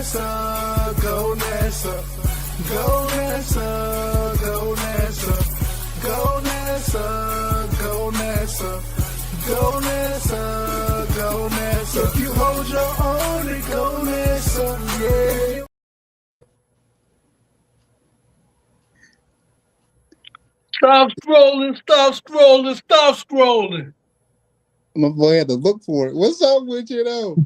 NASA, go NASA, go NASA, go NASA, go NASA, go NASA, go NASA, go NASA. If you hold your own, then go NASA, yeah. Stop scrolling, stop scrolling, stop scrolling. My boy had to look for it. What's up with you though?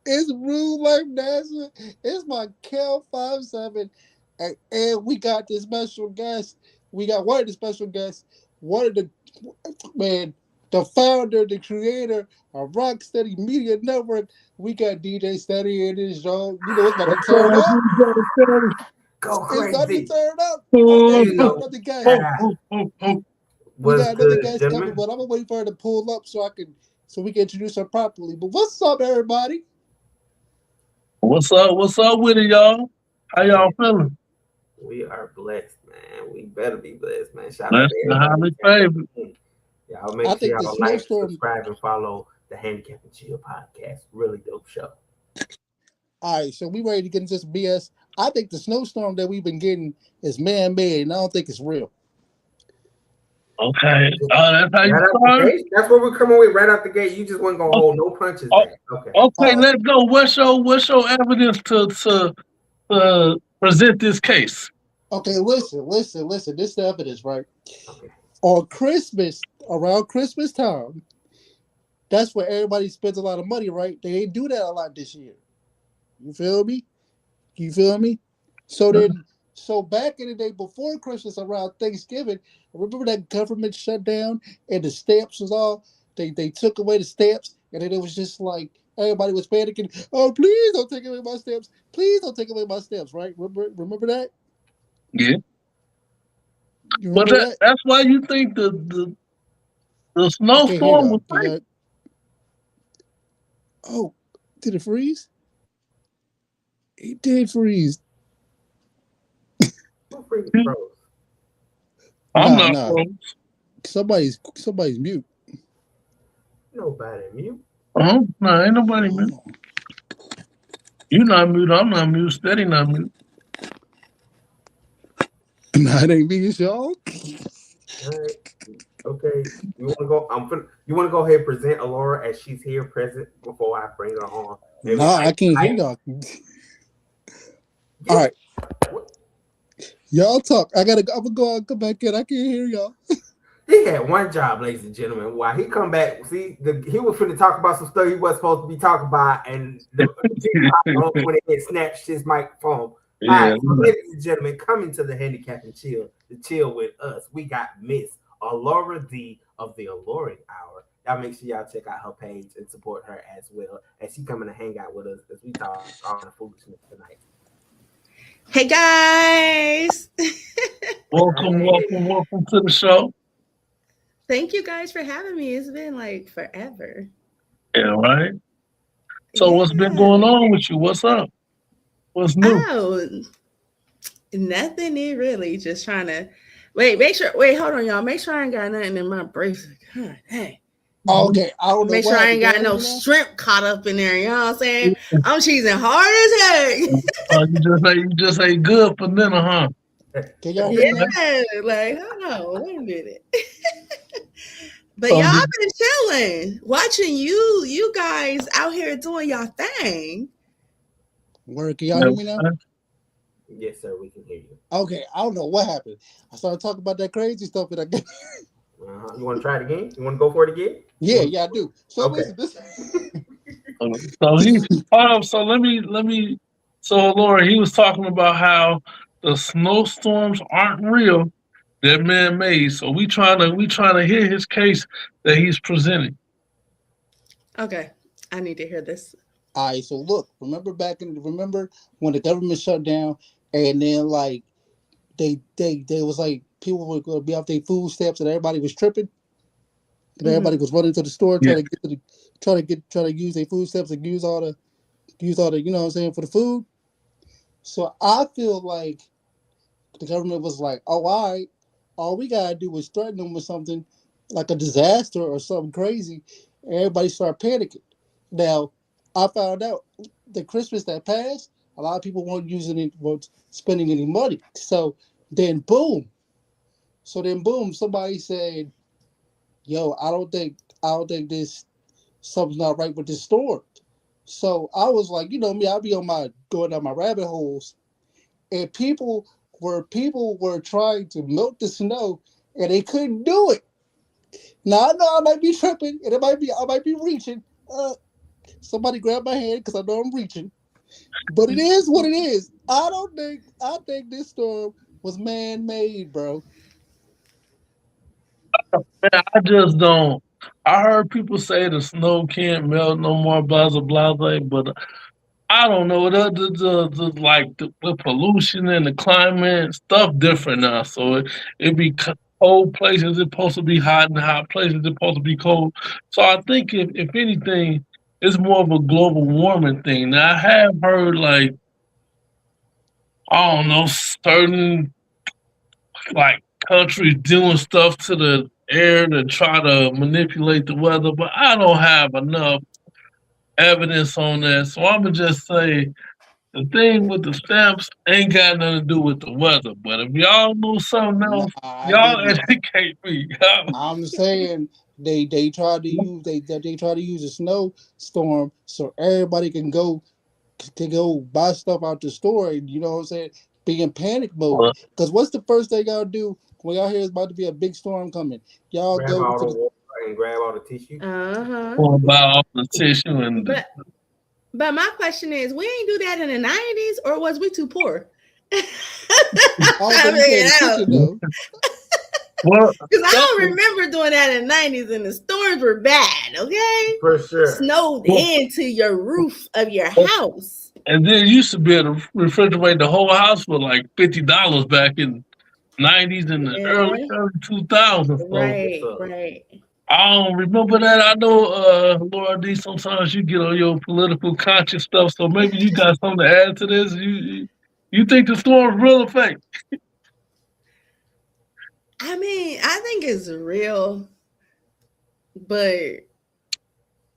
It's Rude Life NASA. It's my Kel 57. And we got this special guest. We got one of the special guests. One of the the founder, the creator of Rocksteady Media Network. We got DJ Steady in this show. You know it's about to turn up. Go crazy. It's about to turn up. Oh, We got another guest. We got another guest coming, but I'm gonna wait for her to pull up so we can introduce her properly. But what's up, everybody? What's up? What's up with it, y'all? How y'all feeling? We are blessed, man. We better be blessed, man. Shout That's the highly favorite. Y'all make sure y'all like, subscribe, and follow the Handicap and Chill podcast. Really dope show. All right, so we ready to get into this BS. I think the snowstorm that we've been getting is man-made, and I don't think it's real. Okay. That's how you start? That's what we're coming with right out the gate. You just wasn't gonna hold no punches back. Okay, let's go. What's your evidence to present this case? Okay, listen. This is the evidence, right? Okay. On Christmas, around Christmas time, that's where everybody spends a lot of money, right? They ain't do that a lot this year. You feel me? So then, so back in the day before Christmas, around Thanksgiving, remember that government shutdown and the stamps was all they took away the stamps, and then it was just like everybody was panicking. Oh, please don't take away my stamps! Please don't take away my stamps! Right? Remember that? Yeah. But that's why you think the snowstorm was fake. Oh, did it freeze? It did freeze. I'm not froze. Somebody's mute. Nobody mute. No, ain't nobody mute. You not mute. I'm not mute. Steady not mute. Nah, it ain't me, it's y'all. All right. Okay. You want to go? You want to go ahead and present Alora as she's here present before I bring her on? No, I can't hear y'all. All right. Y'all talk. I'm gonna go out and come back in. I can't hear y'all. He had one job, ladies and gentlemen. While he come back, see, he was finna talk about some stuff he wasn't supposed to be talking about, and when it snatched his microphone. Yeah. All right, so ladies and gentlemen, coming to the Handicap and Chill to chill with us, we got Miss Alora D of the Alluring Hour. Y'all make sure y'all check out her page and support her as well as she coming to hang out with us as we talk all the foolishness tonight. Hey guys! Welcome to the show. Thank you guys for having me. It's been like forever. Yeah, right. So what's been going on with you? What's up? What's new? Oh, nothing new really. Just trying to wait, hold on, y'all. Make sure I ain't got nothing in my bracelet. God, hey. Okay, I don't know. Make sure I ain't got no shrimp caught up in there. You know what I'm saying? I'm cheesing hard as heck. You just ain't good for dinner, huh? Can y'all hear me? Yeah, like hold on, wait a minute. But y'all been chilling, watching you guys out here doing y'all thing. Word, can y'all hear me now? Yes, sir, we can hear you. Okay, I don't know what happened. I started talking about that crazy stuff that I get. You want to try it again? You want to go for it again? Yeah, I do. So okay. Listen, So let me. So Laura, he was talking about how the snowstorms aren't real; they're man-made. So we trying to hear his case that he's presenting. Okay, I need to hear this. All right, so look, remember when the government shut down, and then like they was like people were going to be off their food stamps, and everybody was tripping. And everybody was running to the store trying to use their food stamps and use all the you know what I'm saying, for the food. So I feel like the government was like, oh, all right, all we gotta do is threaten them with something like a disaster or something crazy, and everybody start panicking. Now I found out the Christmas that passed, A lot of people weren't using it, weren't spending any money. So then boom. Somebody said, "Yo, I don't think this something's not right with this storm." So I was like, you know me, I'll be going down my rabbit holes, and people were trying to melt the snow, and they couldn't do it. Now I know I might be tripping, and I might be reaching. Somebody grab my hand because I know I'm reaching. But it is what it is. I think this storm was man made, bro. Man, I just don't. I heard people say the snow can't melt no more, blah blah blah, but I don't know. Like the pollution and the climate stuff different now. So it be cold places it's supposed to be hot, and hot places it's supposed to be cold. So I think if anything, it's more of a global warming thing. Now I have heard like I don't know certain like countries doing stuff to the air to try to manipulate the weather, but I don't have enough evidence on that. So I'm gonna just say the thing with the stamps ain't got nothing to do with the weather. But if y'all know something Nah, else, I y'all get it. educate me. I'm saying they tried to use they try to use a snowstorm so everybody can go buy stuff out the store and you know what I'm saying, be in panic mode. Because what's the first thing y'all do when y'all hear it's about to be a big storm coming? Y'all Grab go all to the the water and grab all the tissue. About all the tissue and But my question is, we ain't do that in the 90s, or was we too poor? I don't think we paid attention though. well, Because I don't remember doing that in the 90s, and the storms were bad, okay? For sure. Snowed into your roof of your house. and then you used to be able to refrigerate the whole house for like $50 back in '90s and the early 2000s. So Right. I don't remember that. I know, Laura D, sometimes you get on your political conscious stuff, so maybe you got something to add to this. You think the storm's real effect? I mean, I think it's real, but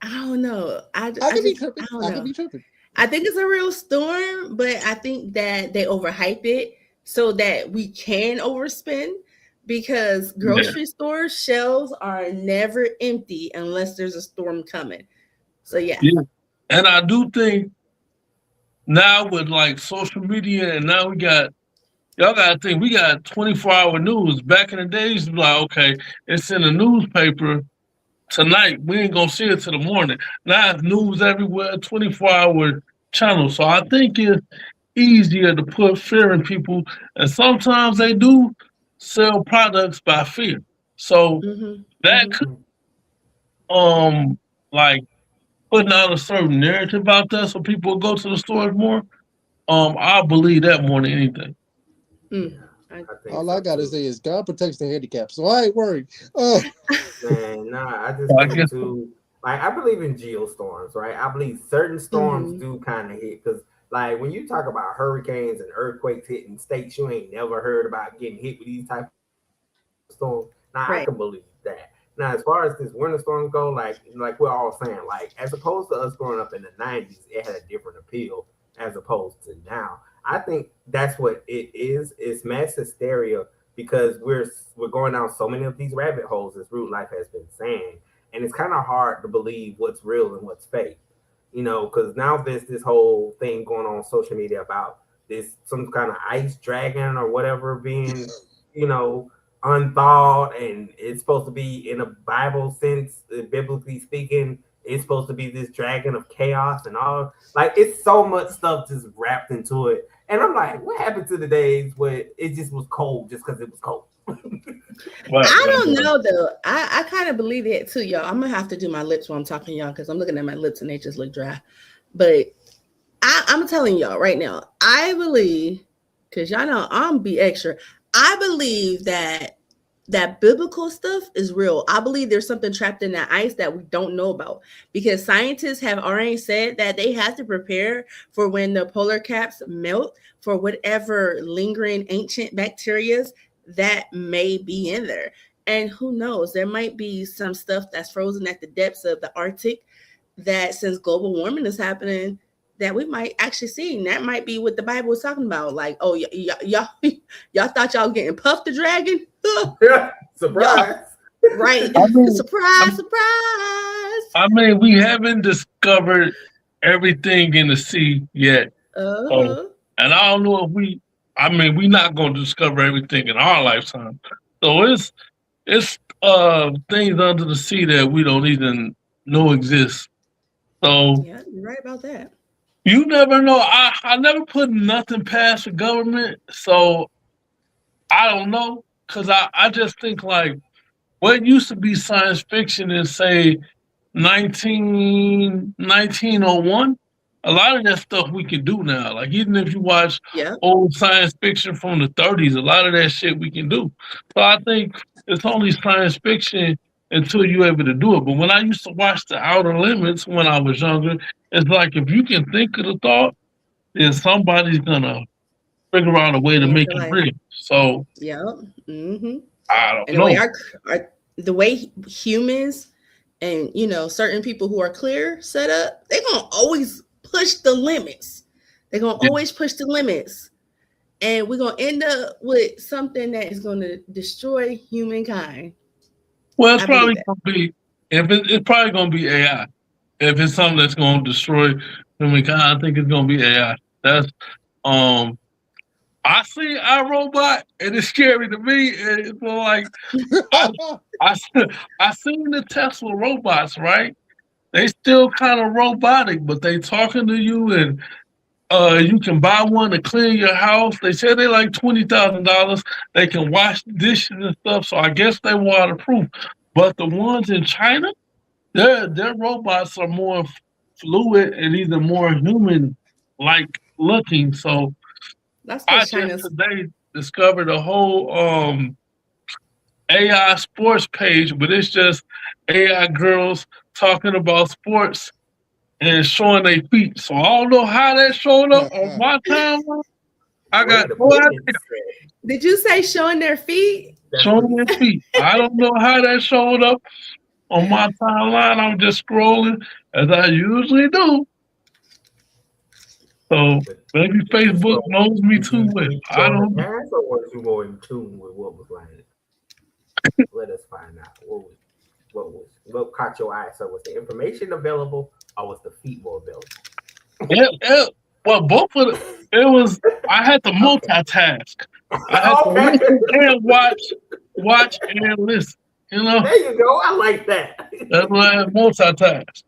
I don't know. I could be just tripping. I don't I know. could be tripping. I think it's a real storm, but I think that they overhype it so that we can overspend because grocery store shelves are never empty unless there's a storm coming. So yeah. And I do think now with like social media and now y'all gotta think we got 24-hour news. Back in the days, like, okay, it's in the newspaper tonight. We ain't gonna see it till the morning. Now it's news everywhere, 24-hour channel. So I think it's easier to put fear in people. And sometimes they do sell products by fear. So that could like putting out a certain narrative out there so people go to the stores more. I believe that more than anything. All I gotta say is God protects the handicapped, so I ain't worried. Man, nah, I just think too. Like I believe in geostorms, right? I believe certain storms do kind of hit because, like, when you talk about hurricanes and earthquakes hitting states you ain't never heard about getting hit with these type of storms. Now I can believe that. Now, as far as this winter storm go, like we're all saying, like as opposed to us growing up in the '90s, it had a different appeal as opposed to now. I think that's what it is. It's mass hysteria because we're going down so many of these rabbit holes, as Root Life has been saying, and it's kind of hard to believe what's real and what's fake. You know, because now there's this whole thing going on social media about this some kind of ice dragon or whatever being, you know, unthawed, and it's supposed to be in a Bible sense, biblically speaking. It's supposed to be this dragon of chaos and all. Like, it's so much stuff just wrapped into it. And I'm like, what happened to the days where it just was cold just because it was cold? I don't know, though. I kind of believe it, too, y'all. I'm going to have to do my lips while I'm talking, y'all, because I'm looking at my lips and they just look dry. But I'm telling y'all right now, I believe, because y'all know I'm be extra, I believe that biblical stuff is real. I believe there's something trapped in that ice that we don't know about because scientists have already said that they have to prepare for when the polar caps melt for whatever lingering ancient bacteria that may be in there. And who knows, there might be some stuff that's frozen at the depths of the Arctic that since global warming is happening, that we might actually see. And that might be what the Bible is talking about. Like, oh, y'all thought y'all getting Puff the Dragon? Surprise. Right. I mean, surprise. I mean, we haven't discovered everything in the sea yet. So, and I don't know if we're not going to discover everything in our lifetime. So it's things under the sea that we don't even know exist. So yeah, you're right about that. You never know. I never put nothing past the government, so I don't know. Cause I just think like what used to be science fiction in say 1901, a lot of that stuff we can do now. Like even if you watch old science fiction from the 30s, a lot of that shit we can do. So I think it's only science fiction until you're able to do it. But when I used to watch The Outer Limits when I was younger, it's like if you can think of the thought, then somebody's gonna figure out a way to make it real. So I don't and know. The way humans and certain people who are clear set up, they're gonna always push the limits. They're gonna always push the limits. And we're gonna end up with something that is gonna destroy humankind. Well, it's probably gonna be it's probably gonna be AI. If it's something that's gonna destroy humankind, I think it's gonna be AI. That's I see iRobot and it's scary to me. It's like I seen the Tesla robots, right? They still kind of robotic, but they talking to you and you can buy one to clean your house. They say they like $20,000. They can wash dishes and stuff. So I guess they waterproof. But the ones in China, their robots are more fluid and either more human like looking. So that's I just today discovered a whole AI sports page, but it's just AI girls talking about sports and showing their feet. So I don't know how that showed up on my timeline. I got no idea. Did you say showing their feet? Showing their feet. I don't know how that showed up on my timeline. I'm just scrolling as I usually do. So maybe Facebook knows me too well. I don't know. Or was you more in tune with what was like? Let us find out. What caught your eye? So was the information available or was the feet more available? Yeah. Well, both of them. It was. I had to multitask. I had to listen and watch and listen. You know. There you go. I like that. That's why I multitask.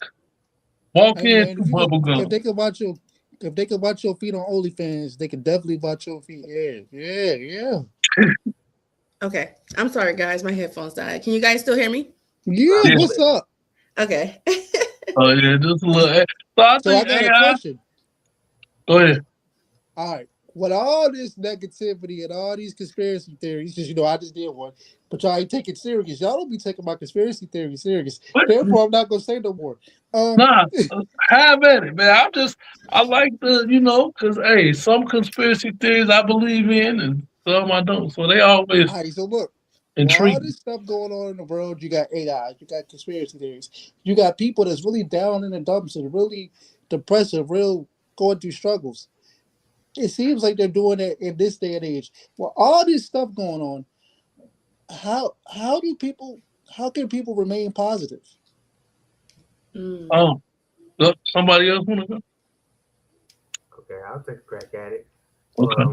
Walk in, bubble gum. If they could watch your feet on OnlyFans, they could definitely watch your feet. Yeah. Okay. I'm sorry, guys. My headphones died. Can you guys still hear me? Yeah. What's up? Okay. Oh yeah, just a little. So I got a question. Go ahead. All right. With all this negativity and all these conspiracy theories, because I just did one, but y'all ain't take it serious. Y'all don't be taking my conspiracy theory serious. Therefore, I'm not gonna say no more. Nah, have at it, man. I like the, because hey, some conspiracy theories I believe in and some I don't. So they always. All right, so look. Intriguing. All this stuff going on in the world, you got AI, you got conspiracy theories, you got people that's really down in the dumps and really depressed and real going through struggles. It seems like they're doing it in this day and age. Well, all this stuff going on, how can people remain positive? Oh, look, somebody else want to go? Okay, I'll take a crack at it. Okay.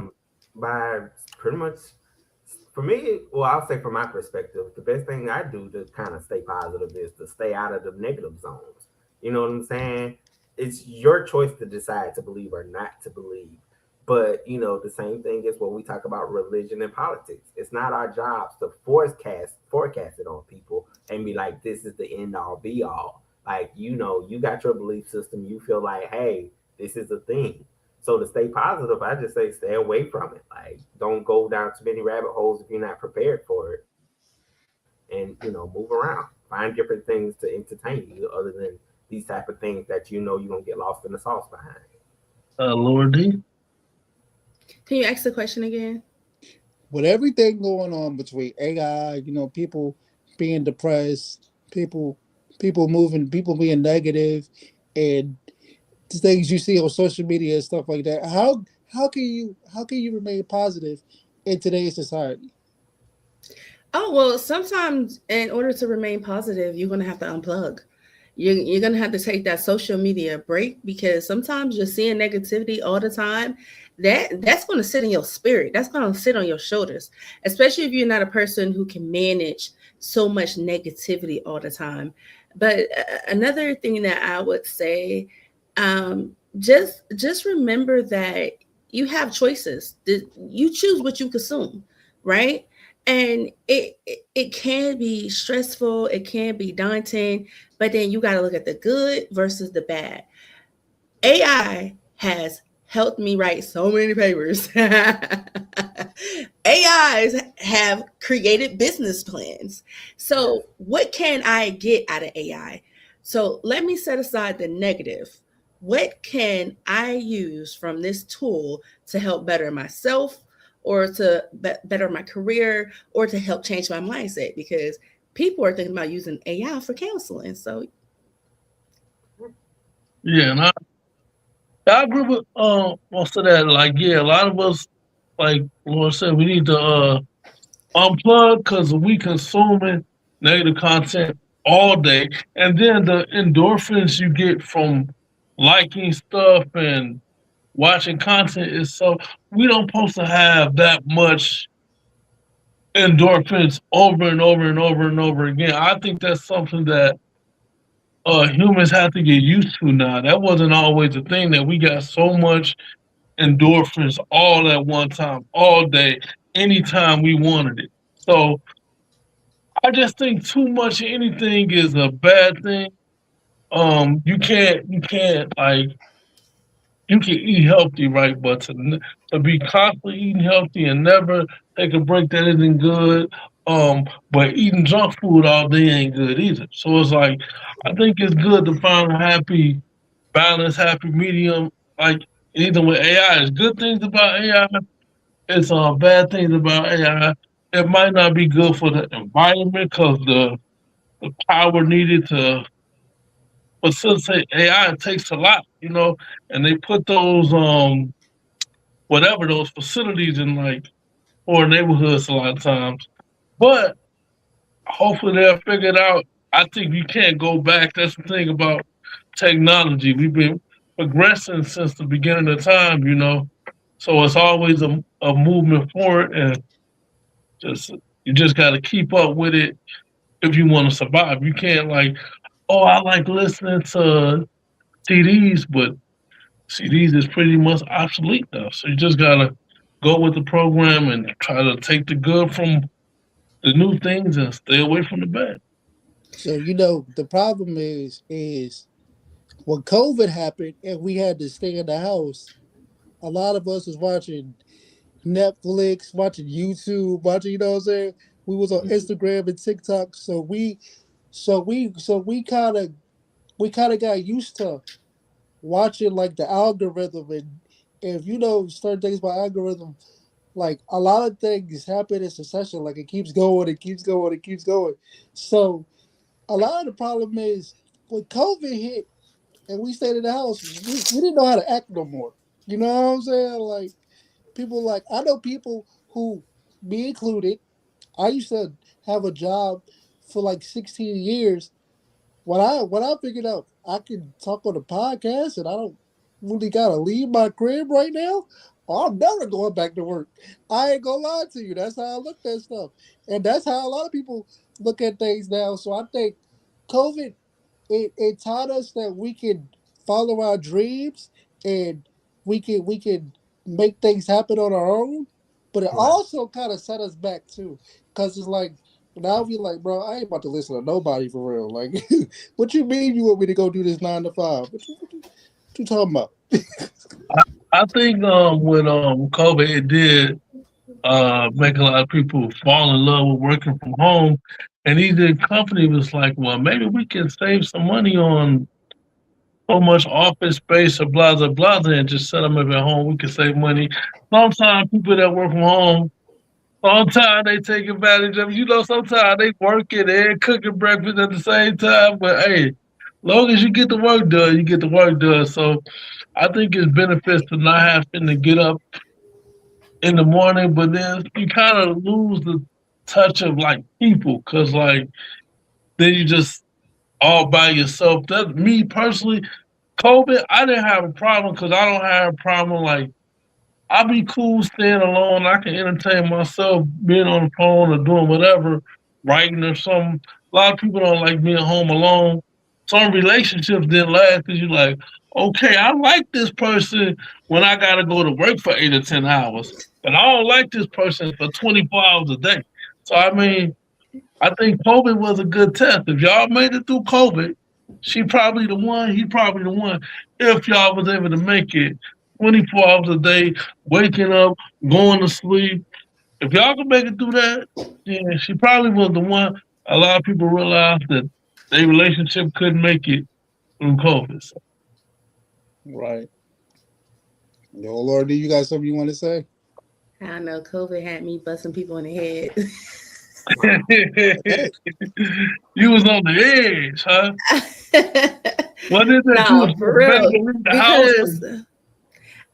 By pretty much. For me, well, I'll say from my perspective, the best thing I do to kind of stay positive is to stay out of the negative zones. You know what I'm saying? It's your choice to decide to believe or not to believe. But, the same thing is when we talk about religion and politics. It's not our jobs to forecast it on people and be like, this is the end all be all. Like, you got your belief system. You feel like, hey, this is a thing. So to stay positive, I just say stay away from it. Like, don't go down too many rabbit holes if you're not prepared for it. And, move around. Find different things to entertain you other than these type of things that you're going to get lost in the sauce behind. Lord D. Can you ask the question again? With everything going on between AI, people being depressed, people moving, people being negative, and things you see on social media and stuff like that. How can you remain positive in today's society? Oh, well, sometimes in order to remain positive, you're going to have to unplug. You're going to have to take that social media break because sometimes you're seeing negativity all the time. That's going to sit in your spirit. That's going to sit on your shoulders, especially if you're not a person who can manage so much negativity all the time. But another thing that I would say, just remember that you have choices. You choose what you consume, right? And it can be stressful, it can be daunting, but then you got to look at the good versus the bad. AI has helped me write so many papers. AIs have created business plans. So, what can I get out of AI? So, let me set aside the negative. What can I use from this tool to help better myself or to better my career or to help change my mindset? Because people are thinking about using AI for counseling. So, Yeah, and I agree with most of that. Like, yeah, a lot of us, like Lord said, we need to unplug because we consuming negative content all day, and then the endorphins you get from liking stuff and watching content is so we don't supposed to have that much endorphins over and over and over and over again. I think that's something that humans have to get used to now. That wasn't always a thing that we got so much endorphins all at one time, all day, anytime we wanted it. So I just think too much of anything is a bad thing. You can't like you can eat healthy, right? But to be constantly eating healthy and never take a break that isn't good. But eating junk food all day ain't good either. So it's like I think it's good to find a happy balance, happy medium. Like either with AI, there's good things about AI. It's bad things about AI. It might not be good for the environment because the power needed to facilitate AI takes a lot, and they put those whatever those facilities in like poor neighborhoods a lot of times. But hopefully they'll figure it out. I think you can't go back. That's the thing about technology. We've been progressing since the beginning of time. So it's always a movement forward, and just you just got to keep up with it if you want to survive. You can't like, oh, I like listening to CDs, but CDs is pretty much obsolete now. So you just gotta go with the program and try to take the good from the new things and stay away from the bad. So the problem is when COVID happened and we had to stay in the house, a lot of us was watching Netflix, watching YouTube, watching, you know what I'm saying? We was on Instagram and TikTok. So we kind of got used to watching like the algorithm, and if you know certain things about algorithm, like a lot of things happen in succession. Like it keeps going, it keeps going, it keeps going. So a lot of the problem is when COVID hit and we stayed in the house, we didn't know how to act no more. You know what I'm saying? Like people, like I know people who, me included, I used to have a job for like 16 years. When I figured out I can talk on a podcast and I don't really gotta leave my crib right now, I'm never going back to work. I ain't gonna lie to you. That's how I looked at stuff, and that's how a lot of people look at things now. So I think COVID, it taught us that we can follow our dreams and we can make things happen on our own. But it Right. also kind of set us back too, because it's like now we like, bro, I ain't about to listen to nobody for real. Like, what you mean you want me to go do this 9 to 5? What you talking about? I think with COVID it did make a lot of people fall in love with working from home. And either company was like, well, maybe we can save some money on so much office space or blah blah blah and just set them up at home. We can save money. Sometimes people that work from home, sometimes they take advantage of it. Sometimes they working and cooking breakfast at the same time. But hey, Long as you get the work done, you get the work done. So I think it's benefits to not having to get up in the morning, but then you kind of lose the touch of like people, cause like then you just all by yourself. That me personally, COVID, I didn't have a problem because I don't have a problem like I'll be cool staying alone. I can entertain myself being on the phone or doing whatever, writing or something. A lot of people don't like being home alone. Some relationships didn't last because you're like, okay, I like this person when I got to go to work for 8 or 10 hours, but I don't like this person for 24 hours a day. So, I mean, I think COVID was a good test. If y'all made it through COVID, she probably the one, he probably the one. If y'all was able to make it 24 hours a day, waking up, going to sleep. If y'all could make it through that, yeah, she probably was the one. A lot of people realized that their relationship couldn't make it through COVID. So. Right. Yo, Lord, do you got something you want to say? I don't know. COVID had me busting people in the head. You was on the edge, huh? What is that? You No, was for ready real. to leave the Because house?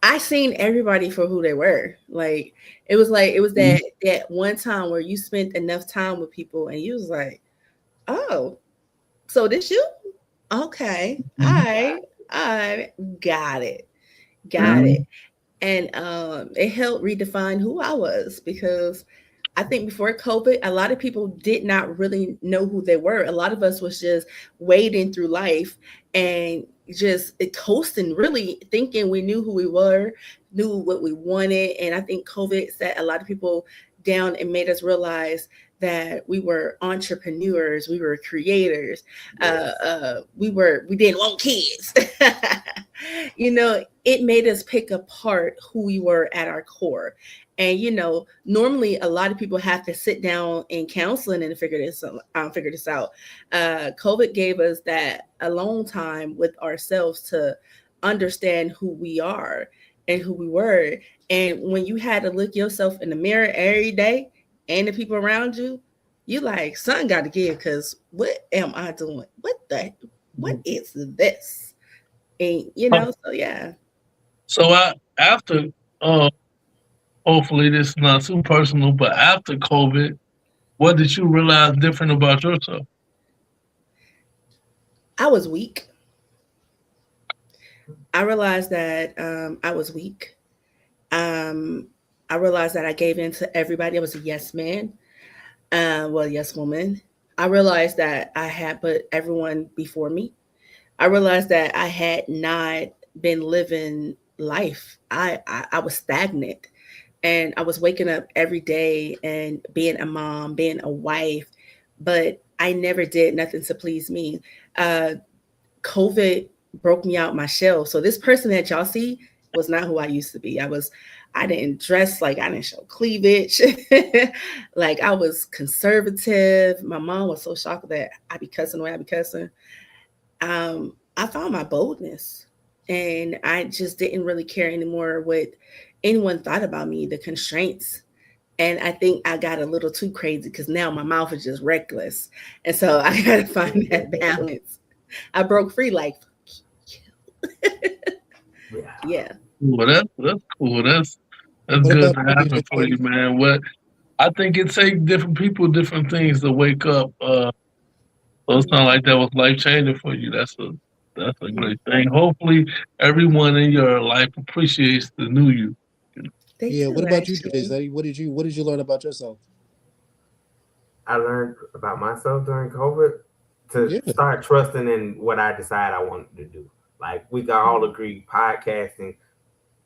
I seen everybody for who they were. Like it was that one time where you spent enough time with people and you was like, oh, so this you? Okay. All right. Got it. And it helped redefine who I was, because I think before COVID, a lot of people did not really know who they were. A lot of us was just wading through life and just coasting, really thinking we knew who we were, knew what we wanted. And I think COVID set a lot of people down and made us realize that we were entrepreneurs, we were creators, Yes. we didn't want kids. It made us pick apart who we were at our core. And normally a lot of people have to sit down in counseling and figure this out. COVID gave us that alone time with ourselves to understand who we are and who we were. And when you had to look yourself in the mirror every day and the people around you, you like, something got to give, because what am I doing? What is this? And so yeah. So after hopefully this is not too personal, but after COVID, what did you realize different about yourself? I was weak. I realized that I was weak. I realized that I gave in to everybody. I was a yes man, yes woman. I realized that I had put everyone before me. I realized that I had not been living life. I was stagnant, and I was waking up every day and being a mom, being a wife, but I never did nothing to please me. COVID broke me out my shell. So this person that y'all see was not who I used to be. I didn't dress like, I didn't show cleavage. Like I was conservative. My mom was so shocked that I be cussing the way I be cussing. I found my boldness, and I just didn't really care anymore what anyone thought about me, the constraints. And I think I got a little too crazy because now my mouth is just reckless. And so I got to find that balance. I broke free like, yeah. Well, that's cool. That's What good about to you, happen for you, man. What I think it takes different people, different things to wake up. So it's not like that was life changing for you. That's a great thing. Hopefully, everyone in your life appreciates the new you. They Yeah, what do, about you, Jay? actually. What did you learn about yourself? I learned about myself during COVID to Yeah. start trusting in what I decide I wanted to do. Like we got all agreed, podcasting.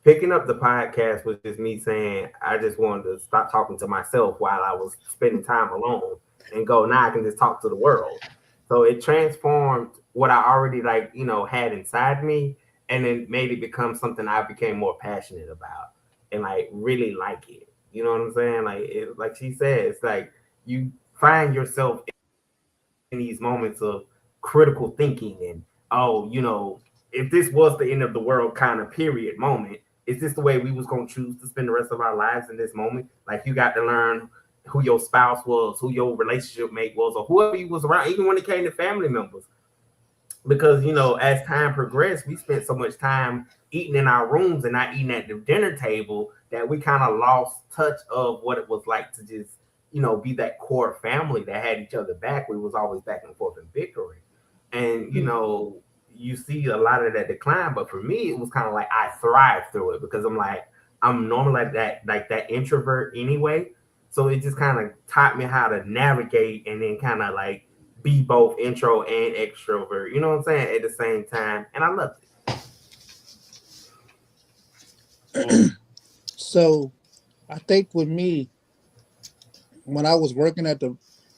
Picking up the podcast was just me saying I just wanted to stop talking to myself while I was spending time alone and go, now I can just talk to the world. So it transformed what I already had inside me, and then made it become something I became more passionate about and like really like it. You know what I'm saying? Like she said, it's like you find yourself in these moments of critical thinking and, if this was the end of the world kind of period moment, is this the way we was going to choose to spend the rest of our lives in this moment? Like you got to learn who your spouse was, who your relationship mate was, or whoever you was around, even when it came to family members. because as time progressed, we spent so much time eating in our rooms and not eating at the dinner table that we kind of lost touch of what it was like to just be that core family that had each other back. We was always back and forth and bickering, and you see a lot of that decline. But for me, it was kind of like I thrived through it because I'm normally like that introvert anyway. So it just kind of taught me how to navigate and then kind of like be both intro and extrovert. You know what I'm saying? At the same time, and I loved it. So, I think with me, when I was working at the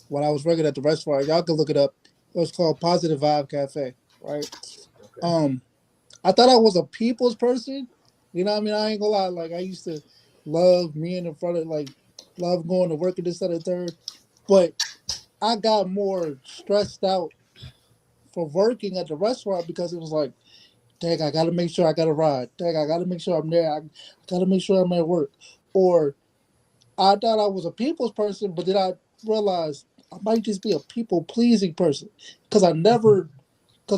restaurant, y'all can look it up. It was called Positive Vibe Cafe, right? Okay. I thought I was a people's person. You know what I mean? I ain't gonna lie. Like I used to love me in front of love going to work at this, other, third. But I got more stressed out for working at the restaurant because it was like, dang, I gotta make sure I got a ride. Dang, I gotta make sure I'm there. I gotta make sure I'm at work. Or I thought I was a people's person, but then I realized I might just be a people pleasing person because I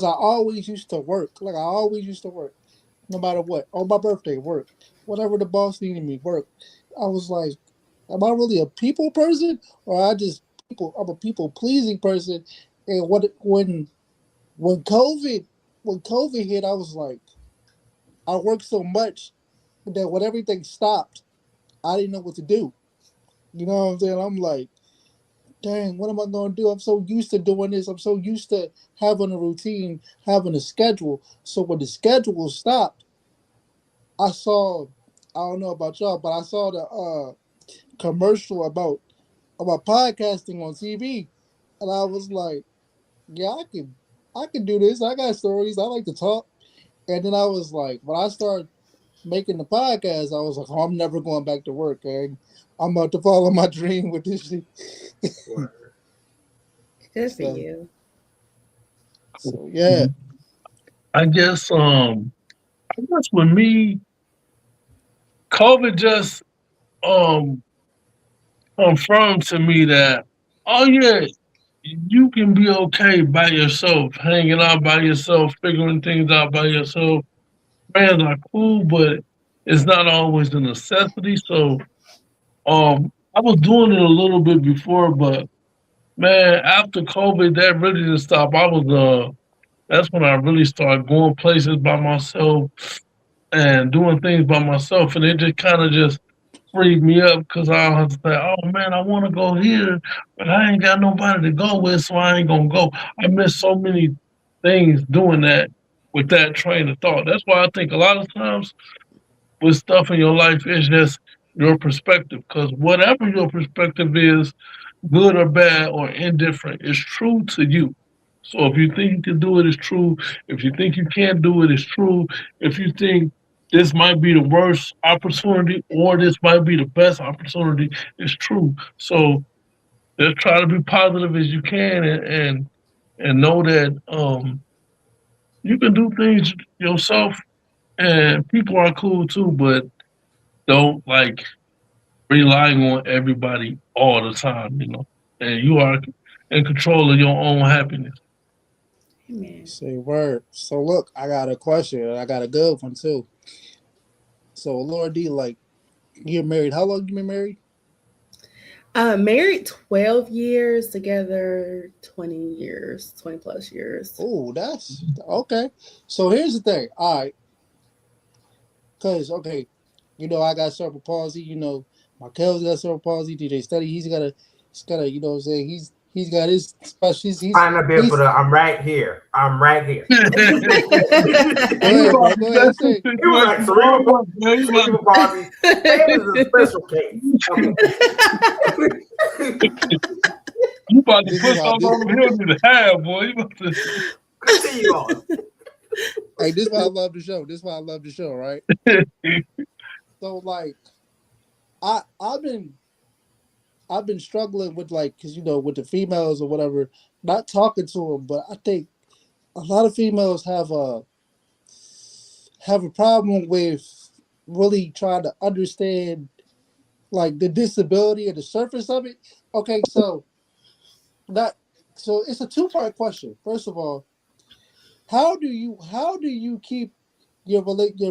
always used to work. Like I always used to work, no matter what. On my birthday, work. Whatever the boss needed me, work. I was like, am I really a people person, or I'm a people pleasing person? And when COVID hit, I was like, I worked so much that when everything stopped, I didn't know what to do. You know what I'm saying? I'm like, dang, what am I going to do? I'm so used to doing this. I'm so used to having a routine, having a schedule. So when the schedule stopped, I don't know about y'all, but I saw the commercial about podcasting on TV, and I was like, yeah, I can do this. I got stories. I like to talk. And then I was like, when I started making the podcast, I was like, oh, I'm never going back to work, and I'm about to follow my dream with this shit. Good for you. So yeah. I guess with me, COVID just confirmed to me that, oh yeah, you can be okay by yourself, hanging out by yourself, figuring things out by yourself. Friends are cool, but it's not always a necessity. So I was doing it a little bit before, but man, after COVID, that really didn't stop. That's when I really started going places by myself and doing things by myself, and it just kind of just freed me up because I have to say, oh man, I want to go here, but I ain't got nobody to go with, so I ain't gonna go. I missed so many things doing that with that train of thought. That's why I think a lot of times with stuff in your life, it's just your perspective. Because whatever your perspective is, good or bad or indifferent, is true to you. So if you think you can do it, it's true. If you think you can't do it, it's true. If you think this might be the worst opportunity or this might be the best opportunity, it's true. So just try to be positive as you can and know that you can do things yourself and people are cool too, but don't like relying on everybody all the time, and you are in control of your own happiness. Amen. Say word. So look, I got a question, and I got a good one too. So Lord D, like, you're married. How long you been married? Married 12 years, together 20 years, 20 plus years. Oh, that's okay. So here's the thing. All right. Because, okay, I got cerebral palsy. My Kel's got cerebral palsy. DJ Study, he's got a, you know what I'm saying? He's got his special. Find a bit for the I'm right here. I'm right here. Go ahead, bro. Go ahead. Say. He was like cerebral palsy. It was a special case. You about to put something on him in the half, boy. You about to continue on. Hey, this is why I love the show. This is why I love the show, right? So, like, I've been struggling with, like, because with the females or whatever, not talking to them, but I think a lot of females have a problem with really trying to understand, like, the disability and the surface of it. Okay, so it's a two-part question. First of all, How do you keep your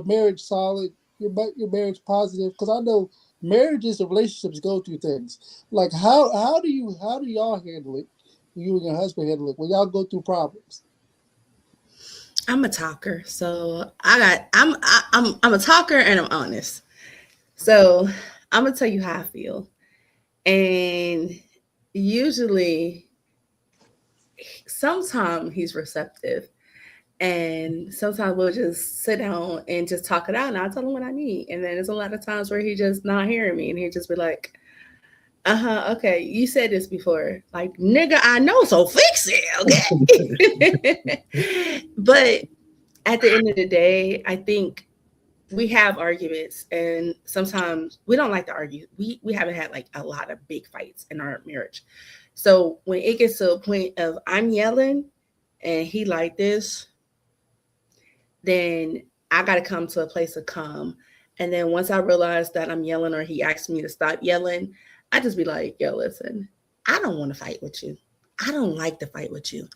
marriage solid, your marriage positive? Because I know marriages and relationships go through things. Like how do y'all handle it? You and your husband handle it when y'all go through problems. I'm a talker, so I'm a talker and I'm honest. So I'm gonna tell you how I feel, and usually, sometimes he's receptive, and sometimes we'll just sit down and just talk it out, and I'll tell him what I need. And then there's a lot of times where he just not hearing me, and he just be like, okay, you said this before. Like, nigga, I know, so fix it, okay? But at the end of the day, I think we have arguments, and sometimes we don't like to argue. We haven't had like a lot of big fights in our marriage. So when it gets to a point of I'm yelling and he like this, then I got to come to a place of calm. And then once I realize that I'm yelling or he asks me to stop yelling, I just be like, yo, listen, I don't want to fight with you. I don't like to fight with you.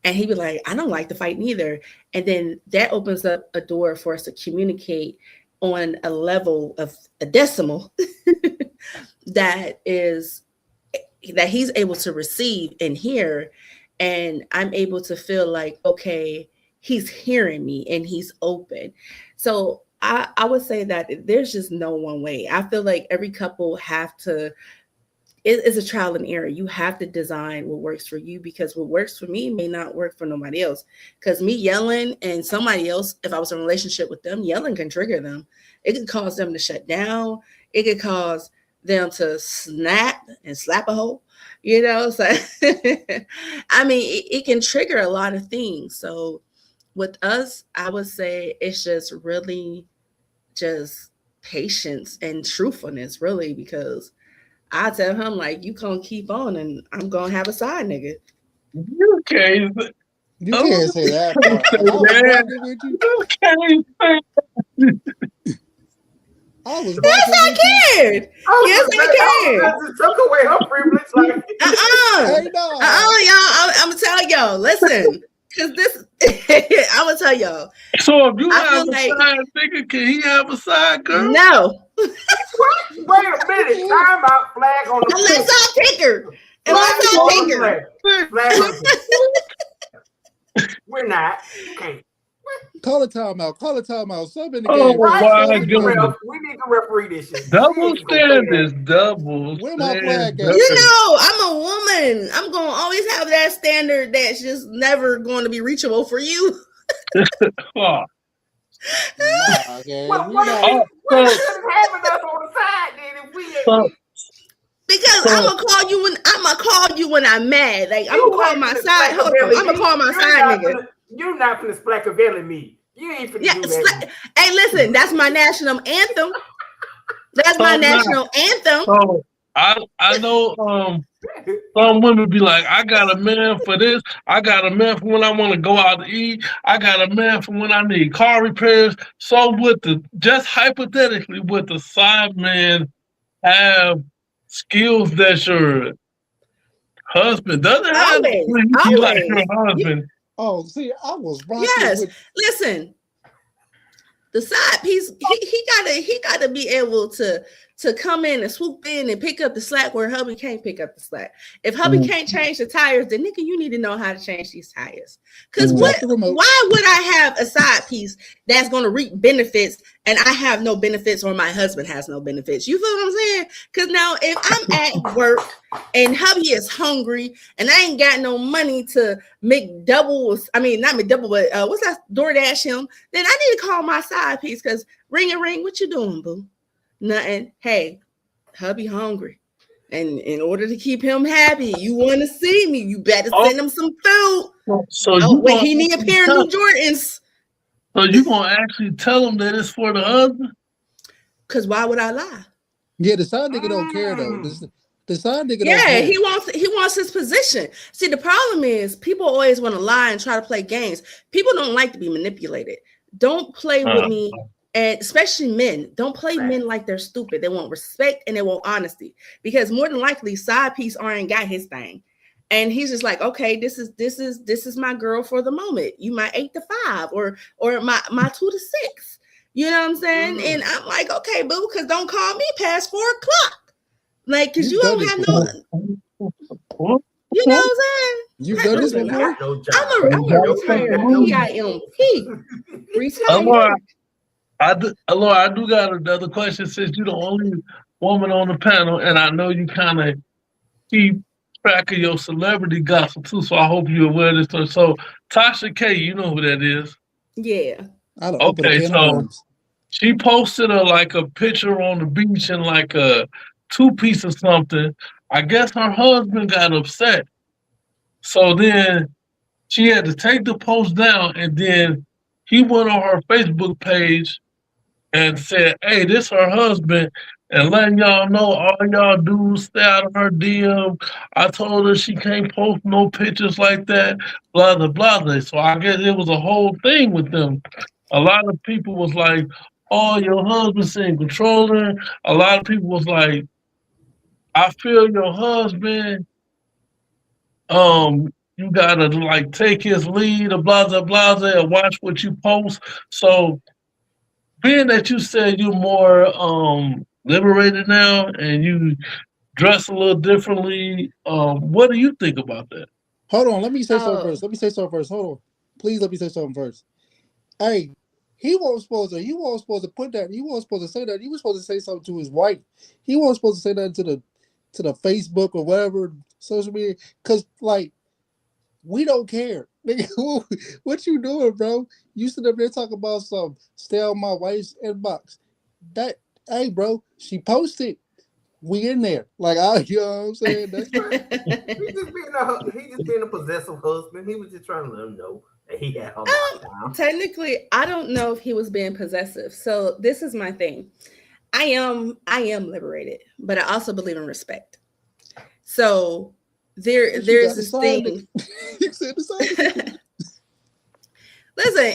And he'd be like, I don't like to fight neither. And then that opens up a door for us to communicate on a level of a decimal that he's able to receive and hear. And I'm able to feel like, okay, he's hearing me and he's open. So I would say that there's just no one way. I feel like every couple have to, it's a trial and error. You have to design what works for you, because what works for me may not work for nobody else. Because me yelling and somebody else, if I was in a relationship with them, yelling can trigger them. It could cause them to shut down. It could cause them to snap and slap a hole, So, I mean, it can trigger a lot of things. So with us, I would say it's just really just patience and truthfulness, really, because I tell him, like, you gonna keep on and I'm gonna have a side nigga. You can't. You can't say that part. You can't say I was yes, I can. Yes, I can. I just took away her privilege. Like, hey, no. Y'all. I'm gonna tell y'all. Listen, because this, I'm gonna tell y'all. So if you have a side nigga, can he have a side girl? No. What? Wait a minute. Time out. Flag on the Unless I pick her. Unless I pick her. Flag on the We're not. Okay. Call a timeout. Sub in the game. My goodness. We need to referee this shit. Double standards. Double. Where my flag at? I'm a woman. I'm gonna always have that standard that's just never going to be reachable for you. What is having us on the side then if we because I'm gonna call you when I'm mad. Like I'm gonna call my side. Hold on, I'm gonna call my side nigga. You're not finna splackavelli me. You ain't finna do that. Hey, listen, that's my national anthem. That's my national anthem. So I know some women be like, I got a man for this. I got a man for when I want to go out to eat. I got a man for when I need car repairs. So just hypothetically, would the side man have skills that your husband doesn't have? Always. Like your husband. Oh, see, I was right. Yes, listen. The side piece, he gotta be able to come in and swoop in and pick up the slack where hubby can't pick up the slack. If hubby can't change the tires, then nigga, you need to know how to change these tires. Because why would I have a side piece that's gonna reap benefits and I have no benefits or my husband has no benefits? You feel what I'm saying? Because now if I'm at work and hubby is hungry and I ain't got no money to make doubles, I mean not make double, but what's that, DoorDash him, then I need to call my side piece because ring, what you doing, boo? Nothing. Hey, hubby hungry. And in order to keep him happy, you want to see me, you better send him some food. So he need a pair of new Jordans. So you gonna actually tell him that it's for the husband? Because why would I lie? Yeah, the side nigga don't care though. The side nigga don't care. He wants his position. See, the problem is people always want to lie and try to play games. People don't like to be manipulated. Don't play with me. And especially men, don't play men like they're stupid. They want respect and they want honesty, because more than likely side piece ain't got his thing. And he's just like, okay, this is my girl for the moment. You my 8 to 5 or my 2 to 6. You know what I'm saying? And I'm like, okay, boo, because don't call me past 4 o'clock. Like, because you don't have no, you know what I'm saying? You've done this before? I'm a retired PIMP. Retired. I do got another question. Since you're the only woman on the panel, and I know you kind of keep track of your celebrity gossip too, so I hope you're aware of this. So Tasha K, you know who that is? Yeah. I don't. Okay, so she posted a picture on the beach in like a 2-piece or something. I guess her husband got upset, so then she had to take the post down, and then he went on her Facebook page and said, "Hey, this her husband, and letting y'all know, all y'all dudes stay out of her DM. I told her she can't post no pictures like that, blah, blah, blah." So I guess it was a whole thing with them. A lot of people was like, "Oh, your husband's in controlling." A lot of people was like, "I feel your husband, you gotta like take his lead, or blah, blah, blah, and watch what you post." So being that you said you're more liberated now and you dress a little differently, what do you think about that? Hold on, let me say something first. Hold on. Please let me say something first. Hey, he wasn't supposed to put that, he wasn't supposed to say that. He was supposed to say something to his wife. He wasn't supposed to say that to the Facebook or whatever social media. Cause like we don't care. Nigga, what you doing, bro? You sit up there talking about some stay on my wife's inbox. Hey, bro, she posted. We in there. Like, you know what I'm saying? That's he just being a possessive husband. He was just trying to let him know that he had her down. Technically, I don't know if he was being possessive. So this is my thing. I am liberated, but I also believe in respect. So there's this thing. You said the same. Listen,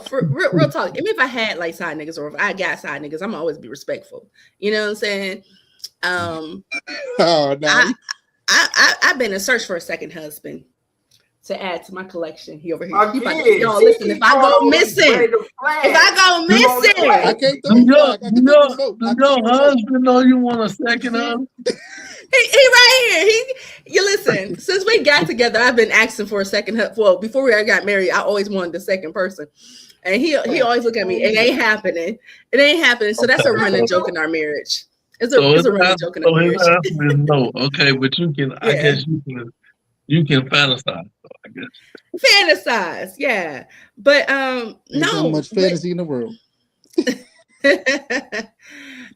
for real talk. Even if I had like side niggas or if I got side niggas, I'm always be respectful. You know what I'm saying? Oh no. I've been in search for a second husband to add to my collection. He over here. Y'all listen, if I go missing, I can't do your husband know you want a second husband? He right here. You listen. Since we got together, I've been asking for a second. Well, before we got married, I always wanted the second person, and he always look at me. It ain't happening. So that's a running joke in our marriage. It's a running joke in our marriage. No, okay, but you can. I guess you can fantasize. I guess fantasize, yeah. But There's so much fantasy in the world.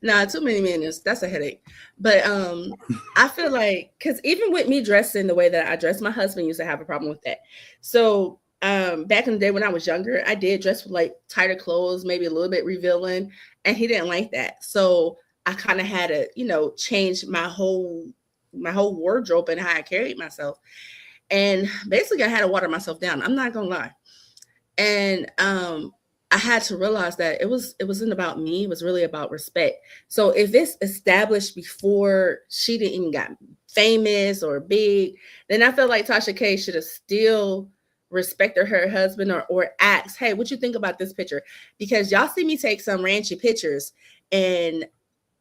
Nah, too many minutes. That's a headache. But I feel like because even with me dressing the way that I dress, my husband used to have a problem with that. So back in the day when I was younger, I did dress with like tighter clothes, maybe a little bit revealing, and he didn't like that. So I kind of had to, change my whole wardrobe and how I carried myself. And basically I had to water myself down. I'm not gonna lie. And I had to realize that it wasn't about me. It was really about respect. So if it's established before she didn't even got famous or big, then I feel like Tasha K should have still respected her husband or asked, hey, what you think about this picture? Because y'all see me take some ranchy pictures, and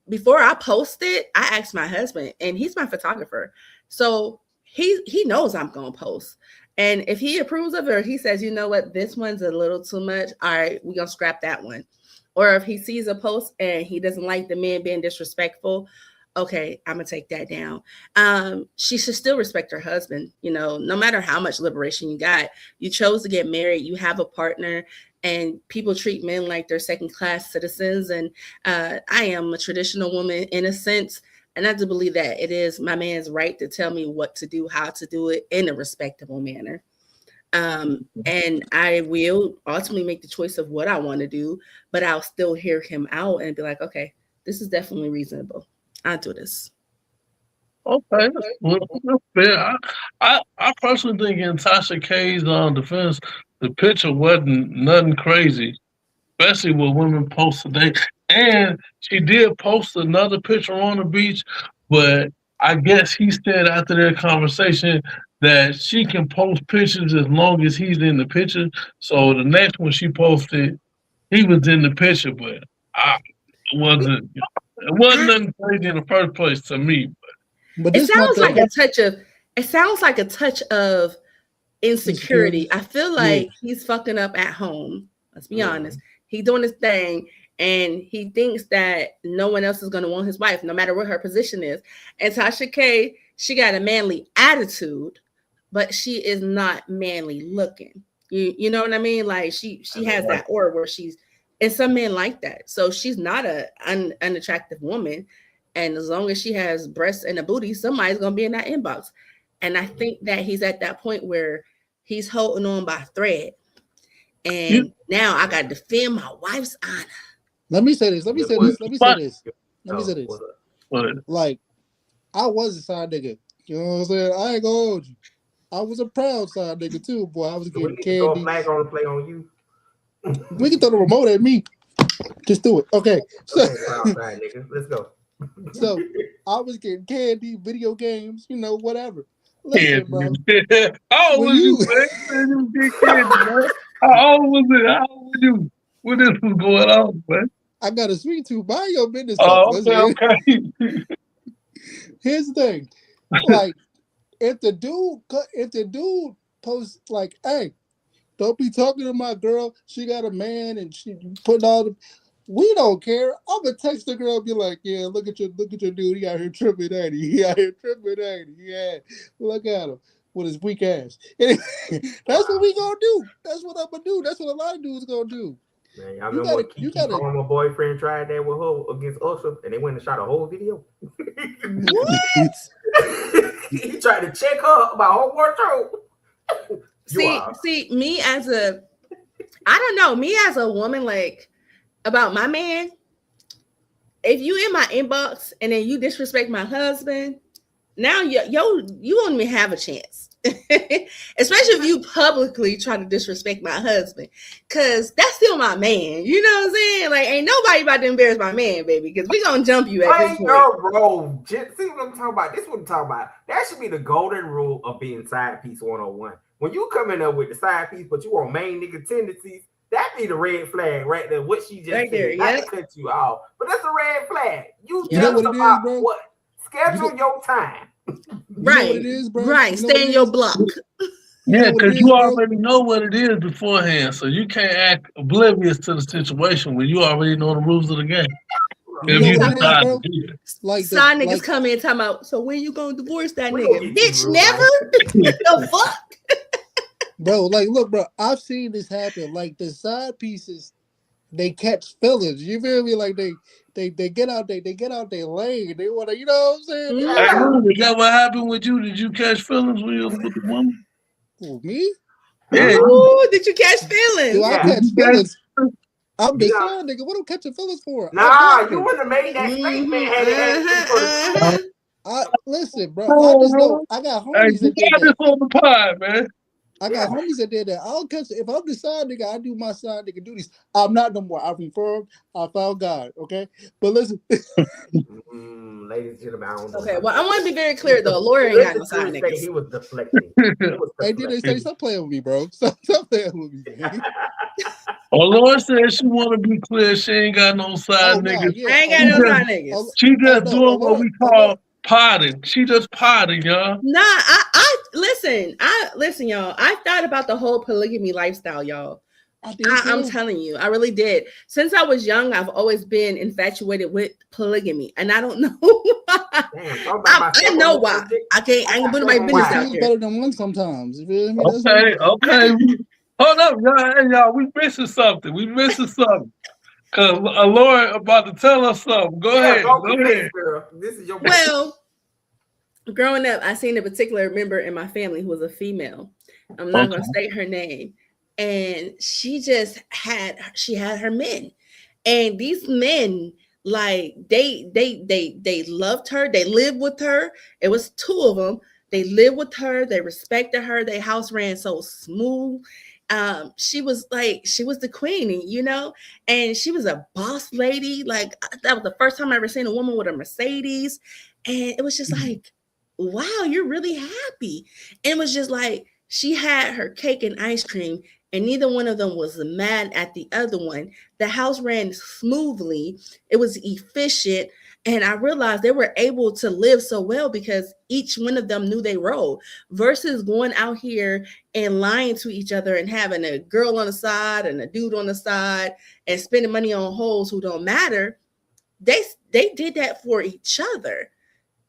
before I post it, I asked my husband, and he's my photographer. So he knows I'm gonna post. And if he approves of it, or he says, you know what, this one's a little too much, all right, we're going to scrap that one. Or if he sees a post and he doesn't like the man being disrespectful, okay, I'm going to take that down. She should still respect her husband. No matter how much liberation you got, you chose to get married, you have a partner, and people treat men like they're second-class citizens. And I am a traditional woman in a sense. And I do believe that it is my man's right to tell me what to do, how to do it in a respectable manner. And I will ultimately make the choice of what I want to do, but I'll still hear him out and be like, okay, this is definitely reasonable. I'll do this. Okay, well, that's fair. I personally think in Tasha K's defense, the picture wasn't nothing crazy, especially with women post today. And she did post another picture on the beach, but I guess he said after their conversation that she can post pictures as long as he's in the picture. So the next one she posted, he was in the picture, but it wasn't nothing crazy in the first place to me. But It this my sounds like thing. a touch of insecurity. I feel like he's fucking up at home. Let's be honest. He's doing his thing, and he thinks that no one else is going to want his wife, no matter what her position is. And Tasha K, she got a manly attitude, but she is not manly looking. You know what I mean? Like she has that aura where and some men like that. So she's not an unattractive woman. And as long as she has breasts and a booty, somebody's going to be in that inbox. And I think that he's at that point where he's holding on by thread. And now I got to defend my wife's honor. Let me say this. Like, I was a side nigga. You know what I'm saying? I ain't gonna hold you. I was a proud side nigga too, boy. I was getting candy. Throw a flag on the play on you. We can throw the remote at me. Just do it. Okay. So, proud side nigga. Let's go. So I was getting candy, video games, whatever. Listen, bro. How old was you, man? How old was it? How old were you when this was going on, man? I got a sweet tooth. Mind your business. Oh, okay. Here's the thing. Like, if the dude posts like, hey, don't be talking to my girl. She got a man and she putting all the. We don't care. I'm gonna text the girl and be like, yeah, look at your dude. He out here tripping, ain't he? Yeah, look at him with his weak ass. That's what we gonna do. That's what I'm gonna do. That's what a lot of dudes gonna do. Man, y'all remember what Kiki my boyfriend tried that with her against Usher, and they went and shot a whole video. What? He tried to check her about her wardrobe. See, me as a woman, like, about my man, if you in my inbox and then you disrespect my husband, now you won't even have a chance. Especially if you publicly try to disrespect my husband, because that's still my man. You know what I'm saying? Like, ain't nobody about to embarrass my man, baby, because we gonna jump you at this point. Bro. See what I'm talking about? This is what I'm talking about. That should be the golden rule of being side piece 101. When you come in there with the side piece, but you want main nigga tendencies, that be the red flag right there. What she just right said, there, not to cut you off, but that's a red flag. You know what it is, bro? What? Schedule your time. Right. You know what it is, bro? Right. Stay in your block. Yeah, because you already know what it is beforehand, so you can't act oblivious to the situation when you already know the rules of the game. You know what it is, bro? Like side niggas come in talking about, so when you gonna divorce that nigga? Bitch, never. The fuck? Bro, like, look, bro, I've seen this happen. Like, the side pieces, they catch feelings. You feel me? Like, they get out their lane. They want to, you know what I'm saying? Hey, is that what happened with you? Did you catch feelings when you was with the woman? Who, me? Yeah. Ooh, did you catch feelings? Do I catch feelings? I'm the side nigga. What am I catching feelings for? Nah, you wouldn't have made that statement. Listen, bro. I just know I got homies that did that. On the pod, man. I got homies that did that. I don't catch it. If I'm the side nigga, I do my side nigga duties. I'm not no more. I confirmed. I found God. Okay, but listen, ladies and gentlemen, I don't know. Okay, well, I want to be very clear though. Laura ain't got no side niggas. He was deflecting. Hey, did they say stop playing with me, bro? Stop playing with me. Man. Laura said she want to be clear. She ain't got no side niggas. Yeah. I ain't got no side niggas. She just doing what we call potting. She just potting, y'all. Nah, I listen, y'all. I thought about the whole polygamy lifestyle, y'all. I'm telling you, I really did. Since I was young, I've always been infatuated with polygamy, and I don't know why. Damn, I know why. I ain't putting my business out there. Better than one sometimes. You feel me? Okay. Hold up, y'all. We missing something. Cause Laura about to tell us something. Go ahead. Girl. This is your growing up, I seen a particular member in my family who was a female. I'm not gonna state her name. And she had her men. And these men, like, they loved her. They lived with her. It was two of them. They lived with her. They respected her. Their house ran so smooth. She was the queen, you know, and she was a boss lady. Like, that was the first time I ever seen a woman with a Mercedes. And it was just like, wow, you're really happy. And it was just like she had her cake and ice cream, and neither one of them was mad at the other one. The house ran smoothly, it was efficient. And I realized they were able to live so well because each one of them knew their role versus going out here and lying to each other and having a girl on the side and a dude on the side and spending money on hoes who don't matter. They did that for each other.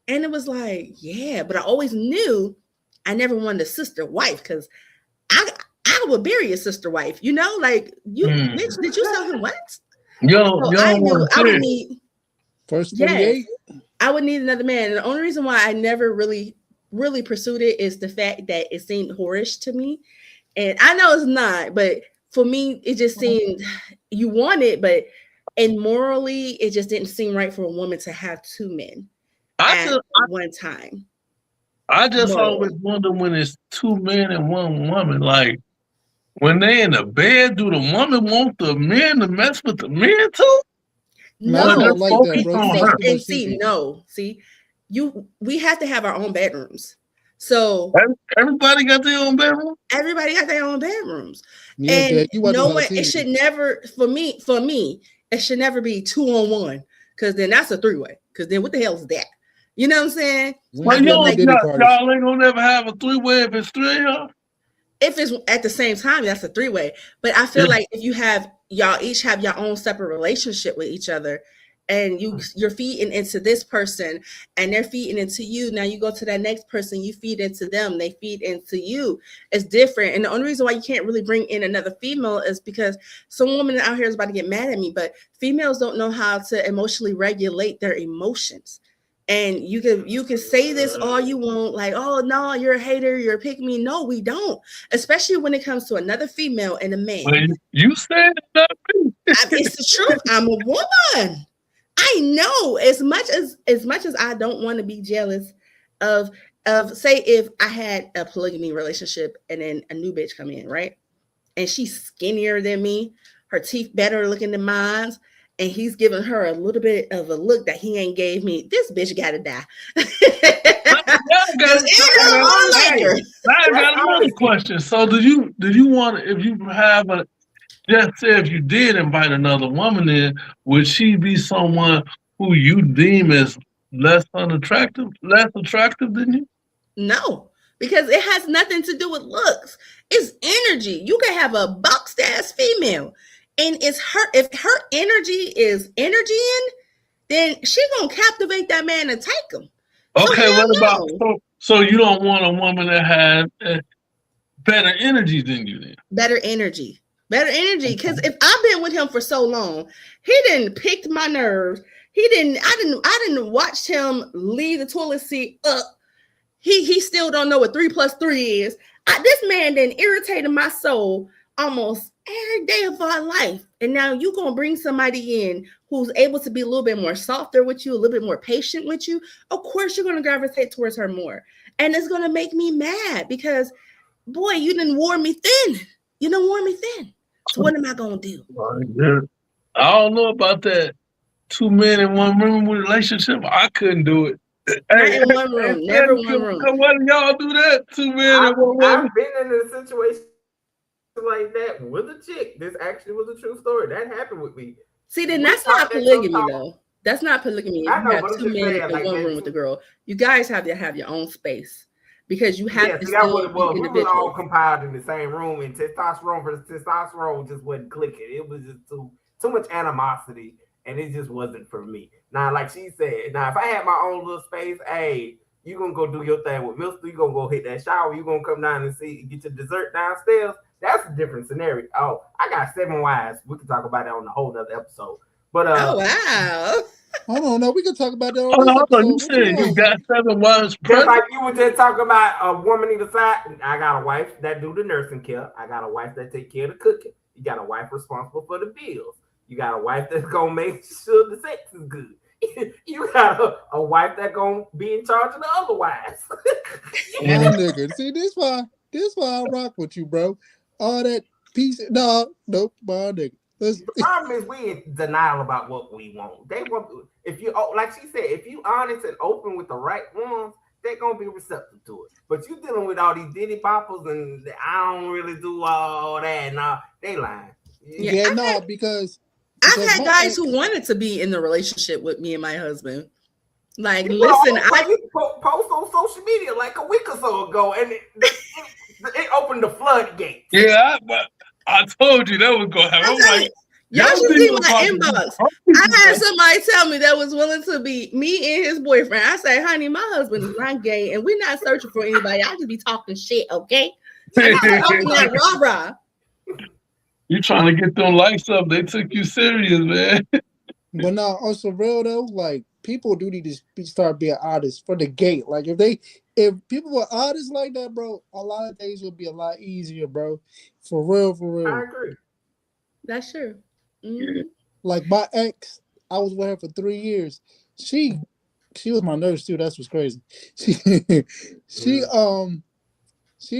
And it was like, yeah, but I always knew I never wanted a sister wife because I would bury a sister wife, you know, like you bitch, did you tell him what? So I knew I would need first 28. Yes, I would need another man. And the only reason why I never really pursued it is the fact that it seemed whorish to me. And I know it's not, but for me, it just seemed you want it, but and morally, it just didn't seem right for a woman to have two men at one time. I just always wonder when it's two men and one woman, like when they in the bed, do the woman want the men to mess with the men too? No, I don't like that, bro. And see, no, see, we have to have our own bedrooms. So everybody got their own bedroom. Everybody got their own bedrooms, yeah, and no one. It should never, for me, it should never be 2-on-1 because then that's a 3-way. Because then what the hell is that? You know what I'm saying? Well, y'all ain't gonna never have a 3-way if it's 3 of y'all. If it's at the same time, that's a 3-way. But I feel like if you have y'all each have your own separate relationship with each other, and you're feeding into this person, and they're feeding into you. Now you go to that next person, you feed into them, they feed into you. It's different. And the only reason why you can't really bring in another female is because some woman out here is about to get mad at me, but females don't know how to emotionally regulate their emotions. And you can say this all you want, like, oh no, you're a hater, you're a pick me. No, we don't. Especially when it comes to another female and a man. Well, you said that. It's the truth. I'm a woman. I know as much as I don't want to be jealous of say if I had a polygamy relationship and then a new bitch come in, right? And she's skinnier than me, her teeth better looking than mine, and he's giving her a little bit of a look that he ain't gave me. This bitch gotta die. I got another question. So do you want, if you have a, just say if you did invite another woman in, would she be someone who you deem as less attractive than you? No, because it has nothing to do with looks. It's energy. You can have a boxed ass female, and it's her. If her energy is energying, then she gonna captivate that man and take him. Okay, so what about so you don't want a woman that has better energy than you then? Better energy. Because if I've been with him for so long, he didn't pick my nerves. I didn't watch him leave the toilet seat up. He still don't know what 3 + 3 is. This man then irritated my soul almost every day of our life. And now you gonna bring somebody in who's able to be a little bit more softer with you, a little bit more patient with you. Of course, you're gonna gravitate towards her more, and it's gonna make me mad because, boy, you done wore me thin. So what am I gonna do? I don't know about that 2 men in 1 room relationship. I couldn't do it. Not in 1 room, never 1 room. Why do y'all do that? 2 men in 1 room. I've been in a situation like that with a chick. This actually was a true story. That happened with me. See, then that's not polygamy, though. That's not polygamy. You have 2 men in 1 room with the girl. You guys have to have your own space. Because you have to still be individual. We were all compiled in the same room, and testosterone versus testosterone just wasn't clicking. It was just too much animosity, and it just wasn't for me. Now, like she said, if I had my own little space, hey, you gonna go do your thing with Mister. You gonna go hit that shower. You gonna come down and get your dessert downstairs. That's a different scenario. Oh, I got 7 wives. We can talk about that on a whole other episode. But oh wow. Hold on, no, we can talk about that on you said you got 7 wives. Just like you were just talking about a woman either side. I got a wife that do the nursing care. I got a wife that take care of the cooking. You got a wife responsible for the bills. You got a wife that's gonna make sure the sex is good. You got a wife that gonna be in charge of the other wives. My nigga, see this why I rock with you, bro. All that piece, nope, my nigga. The problem is we in denial about what we want. They want, if you, like she said, if you honest and open with the right ones, they're gonna be receptive to it. But you dealing with all these Diddy poppers, and I don't really do all that. Nah, they lying. Yeah, because I've had my guys ex, who wanted to be in the relationship with me and my husband. Like, You listen, post on social media like a week or so ago, and it opened the floodgates. Yeah, but I told you that was gonna happen. I'm like, y'all should see my inbox. I had had somebody tell me that was willing to be me and his boyfriend. I say, honey, my husband is not gay, and we're not searching for anybody. I just be talking shit, okay? I'm not talking that rah-rah. You trying to get them likes up? They took you serious, man. but now also real though, like people do need to start being honest for the gate. Like if people were honest like that, bro, a lot of things would be a lot easier, bro. For real, for real. I agree. That's true. Mm-hmm. Like my ex, I was with her for 3 years. She was my nurse too. That's what's crazy. She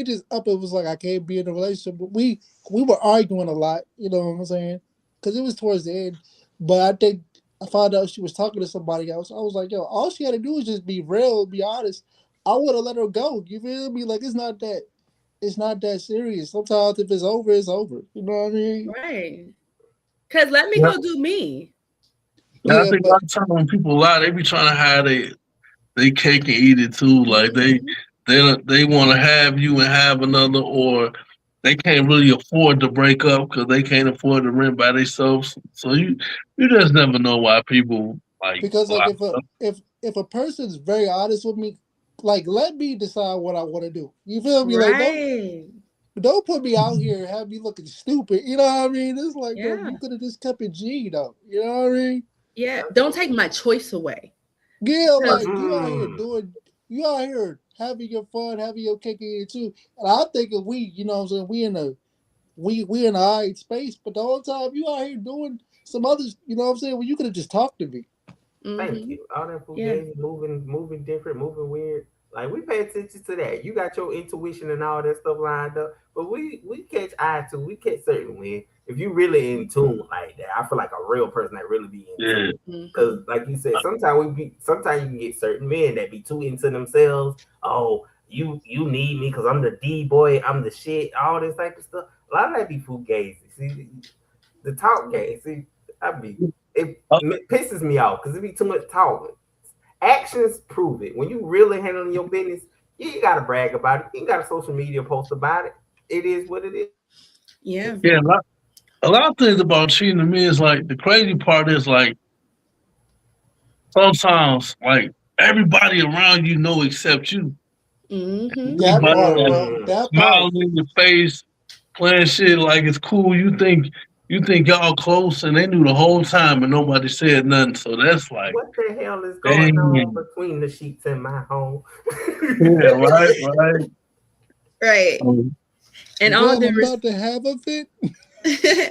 just up and was like, I can't be in a relationship. But we were arguing a lot, you know what I'm saying? Because it was towards the end. But I think I found out she was talking to somebody else. I was like, yo, all she had to do is just be real, be honest. I would have let her go. You feel me? Like it's not that serious. Sometimes if it's over, it's over. You know what I mean? Right. Because let me go do me. Yeah, I think a lot of times when people lie, they be trying to hide they cake and eat it too. Like they want to have you and have another, or they can't really afford to break up because they can't afford to rent by themselves. So you just never know why people like. Because like if a person's very honest with me, like let me decide what I want to do. You feel me? Right. Like don't put me out here and have me looking stupid. You know what I mean? It's like, bro, you could have just kept it G though. You know what I mean? Yeah. Don't take my choice away. Yeah, like you out here having your fun, having your cake in it too. And I think if we, you know what I'm saying, we in a alright space, but the whole time you out here doing some others, you know what I'm saying, well, you could have just talked to me. Thank you. All that fugazi, moving different, moving weird. Like we pay attention to that. You got your intuition and all that stuff lined up, but we catch eye too. We catch certain when if you really in tune like that. I feel like a real person that really be in tune. Because like you said, sometimes you can get certain men that be too into themselves. Oh, you need me because I'm the D boy, I'm the shit, all this type of stuff. A lot of that be fugazi. See, the talk game. See, it pisses me off because it be too much talking. Actions prove it. When you really handling your business, you gotta brag about it. You got a social media post about it. It is what it is. Yeah. Yeah. A lot of things about cheating to me is like the crazy part is like sometimes like everybody around you know except you. Mm-hmm. That part, bro. That smiling in your face, playing shit like it's cool. You think y'all close, and they knew the whole time, and nobody said nothing. So that's like, what the hell is going on between the sheets in my home? Yeah, right. Right. And all I'm about to have a fit.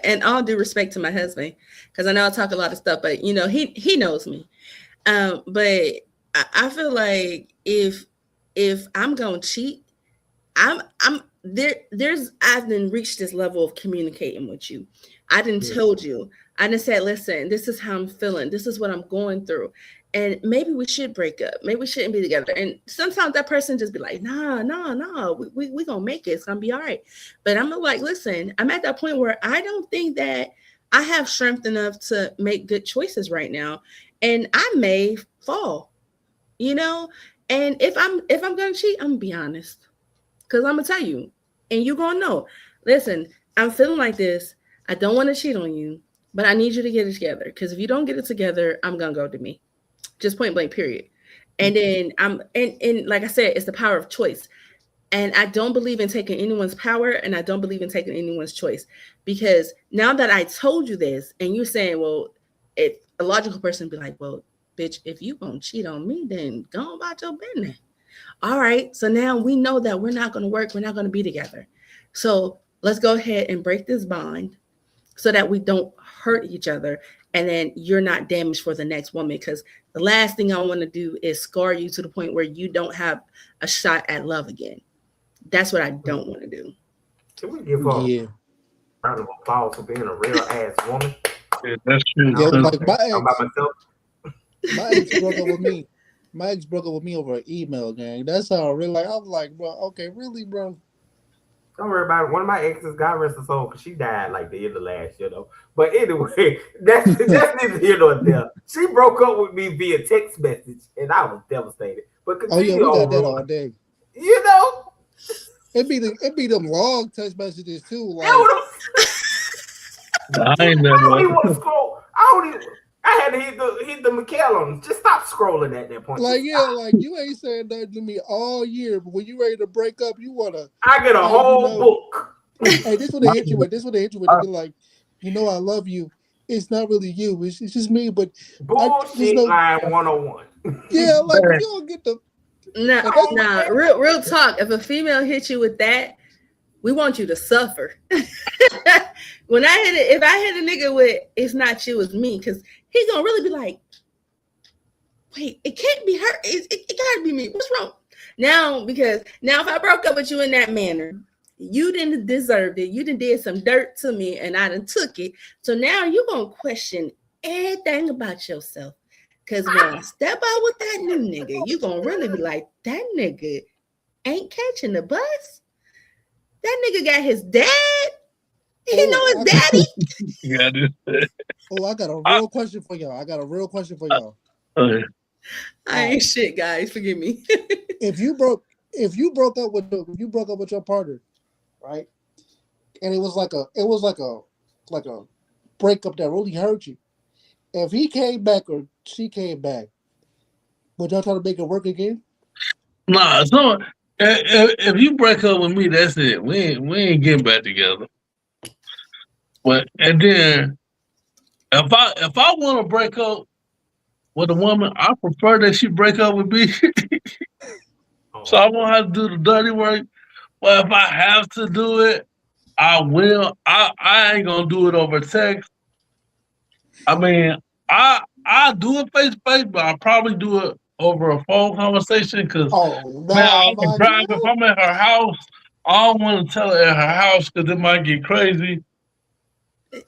And all due respect to my husband, because I know I talk a lot of stuff, but you know he knows me. But I feel like if I'm gonna cheat, I'm there's I've been reached this level of communicating with you. I didn't told you. I didn't said, listen, this is how I'm feeling. This is what I'm going through. And maybe we should break up. Maybe we shouldn't be together. And sometimes that person just be like, nah. We gonna make it. It's gonna be all right. But I'm like, listen, I'm at that point where I don't think that I have strength enough to make good choices right now. And I may fall, you know? And if I'm gonna cheat, I'm gonna be honest. Because I'm gonna tell you, and you're gonna know. Listen, I'm feeling like this. I don't want to cheat on you, but I need you to get it together. Because if you don't get it together, I'm gonna go to me. Just point blank, period. And then and like I said, it's the power of choice. And I don't believe in taking anyone's power, and I don't believe in taking anyone's choice. Because now that I told you this, and you're saying, well, if a logical person would be like, well, bitch, if you gonna cheat on me, then go about your business. All right. So now we know that we're not gonna work, we're not gonna be together. So let's go ahead and break this bond so that we don't hurt each other. And then you're not damaged for the next woman, because the last thing I want to do is scar you to the point where you don't have a shot at love again. That's what I don't want to do. Can we give her a round of applause for being a real ass woman? Yeah, that's true. Yeah, like my ex broke up with me. My ex broke up with me over an email, gang. That's how I really like. I was like, bro, okay, really, bro. Don't worry about it. One of my exes, God rest her soul, because she died like the end of last year, though. But anyway, that's neither here nor there. She broke up with me via text message, and I was devastated. But Oh yeah, continue we got on, that all day. you know. It be them long text messages too. Like, I ain't I never. don't even want to scroll. I had to hit the Mikhail on. Just stop scrolling at that point. like yeah, like you ain't saying nothing to me all year, but when you ready to break up, you wanna. I get a whole book. Hey, this what they hit you with. This what they hit you with. They be like, I love you. It's not really you. It's just me. But Bullshit line 101. Yeah, like you don't get the. Nah. Real talk. If a female hits you with that, we want you to suffer. If I hit a nigga with "it's not you, it's me," because he's gonna really be like, "Wait, it can't be her. It gotta be me. What's wrong?" Now, if I broke up with you in that manner, you didn't deserve it. You did some dirt to me, and I done took it. So now you're gonna question everything about yourself. Because when I step out with that new nigga, you're gonna really be like, that nigga ain't catching the bus. That nigga got his dad. He know his daddy. I got a real question for y'all. Okay. I ain't shit, guys. Forgive me. If you broke up with your partner, right? And it was like a breakup that really hurt you. If he came back or she came back, would y'all try to make it work again? Nah, so if you break up with me, that's it. We ain't getting back together. But and then if I want to break up with a woman, I prefer that she break up with me. So I won't have to do the dirty work. But if I have to do it, I will. I ain't gonna do it over text. I mean, I do it face to face, but I'll probably do it over a phone conversation because if I'm at her house, I don't want to tell her at her house because it might get crazy.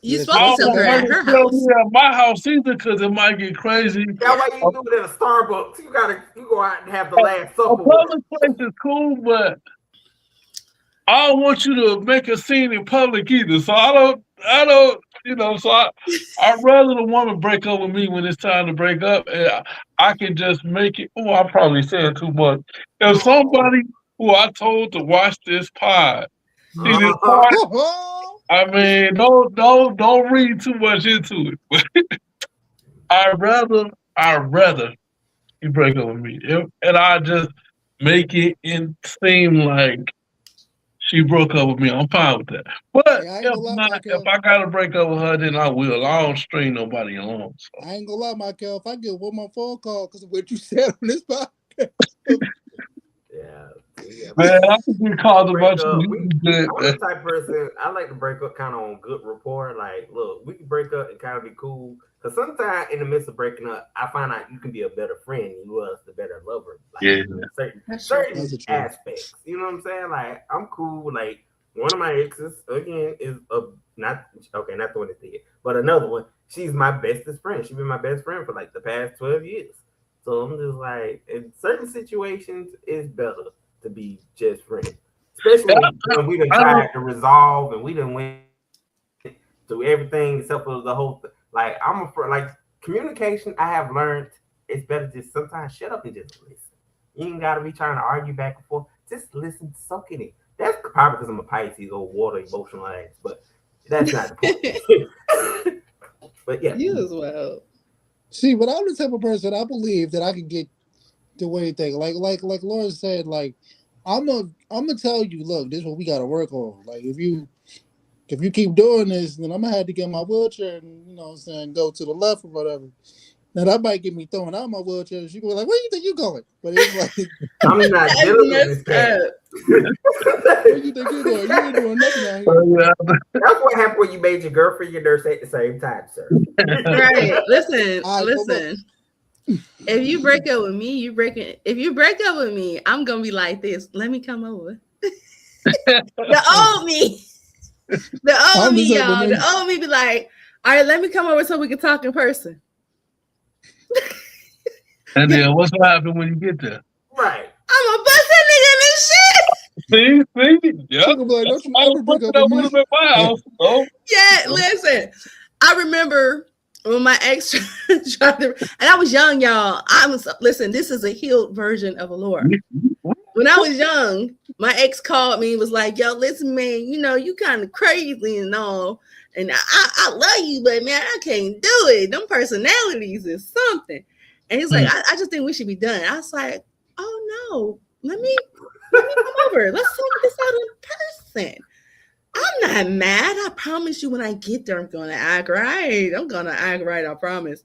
You're supposed to tell her at her house. At my house either because it might get crazy. That's why you do it at a Starbucks. You go out and have the last supper. A public place is cool, but I don't want you to make a scene in public either. So I don't, so I'd rather the woman break up with me when it's time to break up. And I can just make it. Oh, I'm probably saying too much. If somebody who I told to watch this pod, I mean, don't read too much into it. I'd rather you break up with me. And I just make it seem like she broke up with me. I'm fine with that. But if I gotta break up with her, then I will. I don't string nobody along. So. I ain't gonna lie, Michael. If I get one more phone call because of what you said on this podcast. Yeah. Man, I think we called a bunch of I'm the type of person, I like to break up kind of on good rapport. Like, look, we can break up and kind of be cool. Because sometimes in the midst of breaking up, I find out you can be a better friend and you are the better lover. Like, certain aspects. You know what I'm saying? Like, I'm cool. Like, one of my exes, again, is not the one that's dead, but another one. She's my bestest friend. She's been my best friend for like the past 12 years. So I'm just like, in certain situations, it's better to be just friends. Especially when we done tried to resolve and we done went through everything except for the whole thing. Like, communication, I have learned it's better just sometimes shut up and just listen. You ain't got to be trying to argue back and forth. Just listen, soak it in. That's probably because I'm a Pisces or water emotional ass, but that's not the point. But yeah. You as well. See, but I'm the type of person I believe that I can get to anything. Like Lauren said, like I'm gonna tell you, look, this is what we gotta work on. Like if you keep doing this, then I'm gonna have to get my wheelchair and go to the left or whatever. Now that might get me thrown out of my wheelchair. She go like, "Where do you think you going?" But it's like, I'm not dealing with this. Where you think you going? You ain't doing nothing out here. That's what happened when you made your girlfriend your nurse at the same time, sir. Right. Listen. If you break up with me, if you break up with me, I'm gonna be like this. Let me come over. The old me. The old me, y'all. The old me be like, all right, let me come over so we can talk in person. And then what's gonna happen when you get there? Right. I'm gonna bust that nigga in this shit. See, yeah. She gonna be like, don't you ever break up That with would me. have been my house. Oh, Yeah, listen. I remember when my ex tried to, and I was young, y'all. Listen, this is a healed version of Allure. When I was young, my ex called me and was like, yo, listen, man, you know, you kind of crazy and all. And I love you, but man, I can't do it. Them personalities is something. And he's like, I just think we should be done. I was like, oh no, let me come over. Let's talk this out in person. I'm not mad. I promise you when I get there, I'm gonna act right. I'm gonna act right, I promise.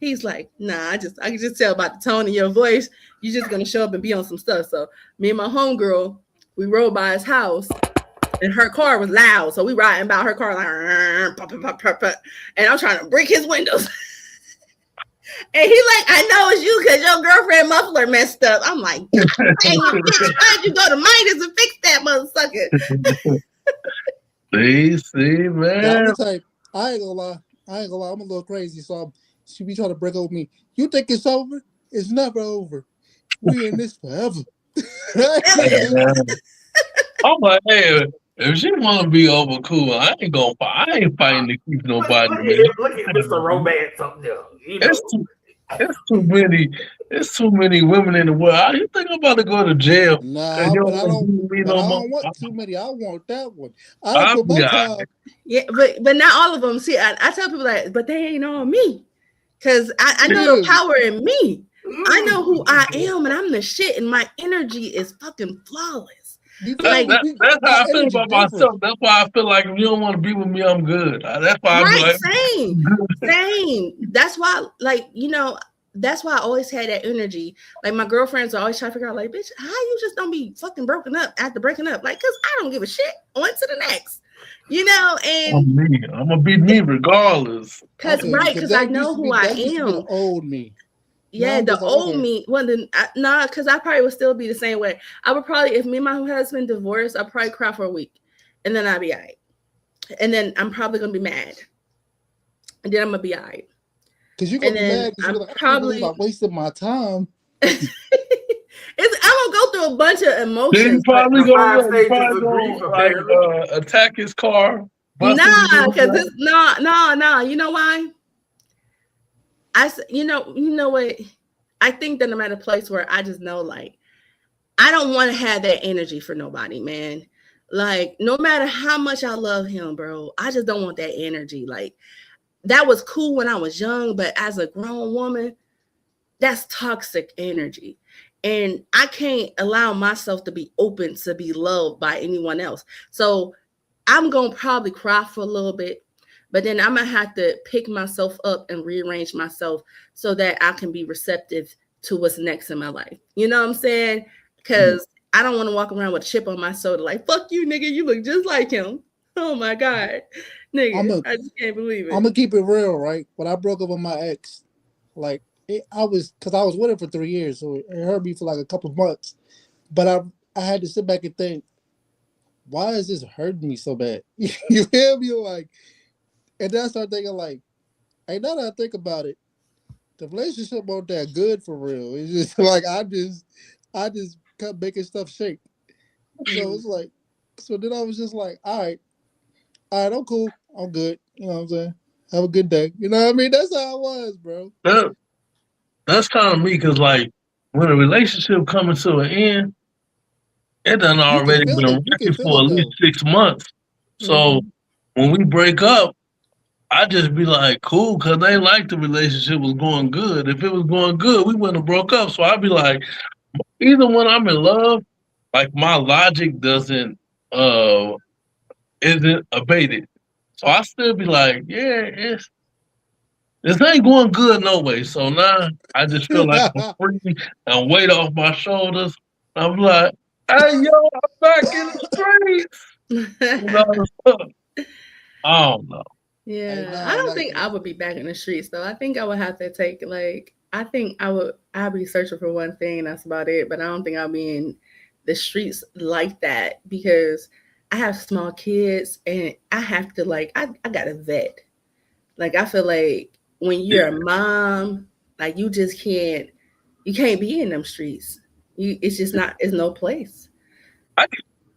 He's like, nah, I can just tell about the tone of your voice. You're just gonna show up and be on some stuff. So me and my homegirl, we rode by his house and her car was loud. So we riding by her car like, and I'm trying to break his windows. And he like, I know it's you because your girlfriend muffler messed up. I'm like, dang it, bitch, why'd you go to Midas and fix that motherfucker? see, man. Yeah, I'm the type, I ain't gonna lie. I'm a little crazy, so she be trying to break up with me. You think it's over? It's never over. We in this forever. I'm like, hey, if she want to be over cool, I ain't fighting to keep nobody. Look at Mr. Romance up there. You know. It's too many women in the world. How you think I'm about to go to jail? Nah, but I don't want too many. I want that one. I put my time. Yeah, but not all of them. See, I tell people that, but they ain't on me. Because I know the power in me. I know who I am, and I'm the shit, and my energy is fucking flawless. That's how I feel about myself. That's why I feel like if you don't want to be with me, I'm good. That's why I'm like, same. That's why, like, you know, that's why I always had that energy. Like my girlfriends are always trying to figure out, like, bitch, how you just don't be fucking broken up after breaking up? Like, cause I don't give a shit. On to the next. You know, and I'm gonna be me regardless. Cause I know who I am. The old me. Yeah, the old me. Well, then, because I probably would still be the same way. I would probably, if me and my husband divorced, I'd probably cry for a week, and then I'd be all right. And then I'm probably gonna be mad, and then I'm gonna be all right. Because you're gonna be mad because you're like, I wasted my time. I'm gonna go through a bunch of emotions. Then probably gonna attack his car. Nah, because no. You know why? You know what? I think that I'm at a place where I just know, like, I don't want to have that energy for nobody, man. Like, no matter how much I love him, bro, I just don't want that energy. Like, that was cool when I was young, but as a grown woman, that's toxic energy. And I can't allow myself to be open to be loved by anyone else. So I'm going to probably cry for a little bit, but then I'm going to have to pick myself up and rearrange myself so that I can be receptive to what's next in my life. You know what I'm saying? Because I don't want to walk around with a chip on my shoulder like, fuck you, nigga, you look just like him. Oh my God. Nigga, I just can't believe it. I'm going to keep it real, right? When I broke up with my ex, like, I was with her for 3 years, so it hurt me for like a couple of months. But I had to sit back and think, why is this hurting me so bad? You feel me? Like, and then I started thinking, like, hey, now that I think about it, the relationship wasn't that good for real. It's just like I just kept making stuff shake. So it's like, so then I was just like, all right, I'm cool, I'm good. You know what I'm saying? Have a good day. You know what I mean? That's how I was, bro. That's kind of me, because like when a relationship coming to an end, it done already been working for at least 6 months. So when we break up, I just be like, cool, because they like the relationship was going good. If it was going good, we wouldn't have broke up. So I'd be like, either when I'm in love, like my logic isn't abated. So I still be like, yeah, this ain't going good no way. So now I just feel like I'm free and weight off my shoulders. I'm like, hey, yo, I'm back in the streets. You know, I don't know. Yeah, I don't think I would be back in the streets, though. I think I would have to take, like, I think I'd be searching for one thing, that's about it. But I don't think I'll be in the streets like that, because I have small kids and I have to, like, I got to vet. Like, I feel like when you're a mom, like, you just can't You can't be in them streets. It's just not. It's no place. I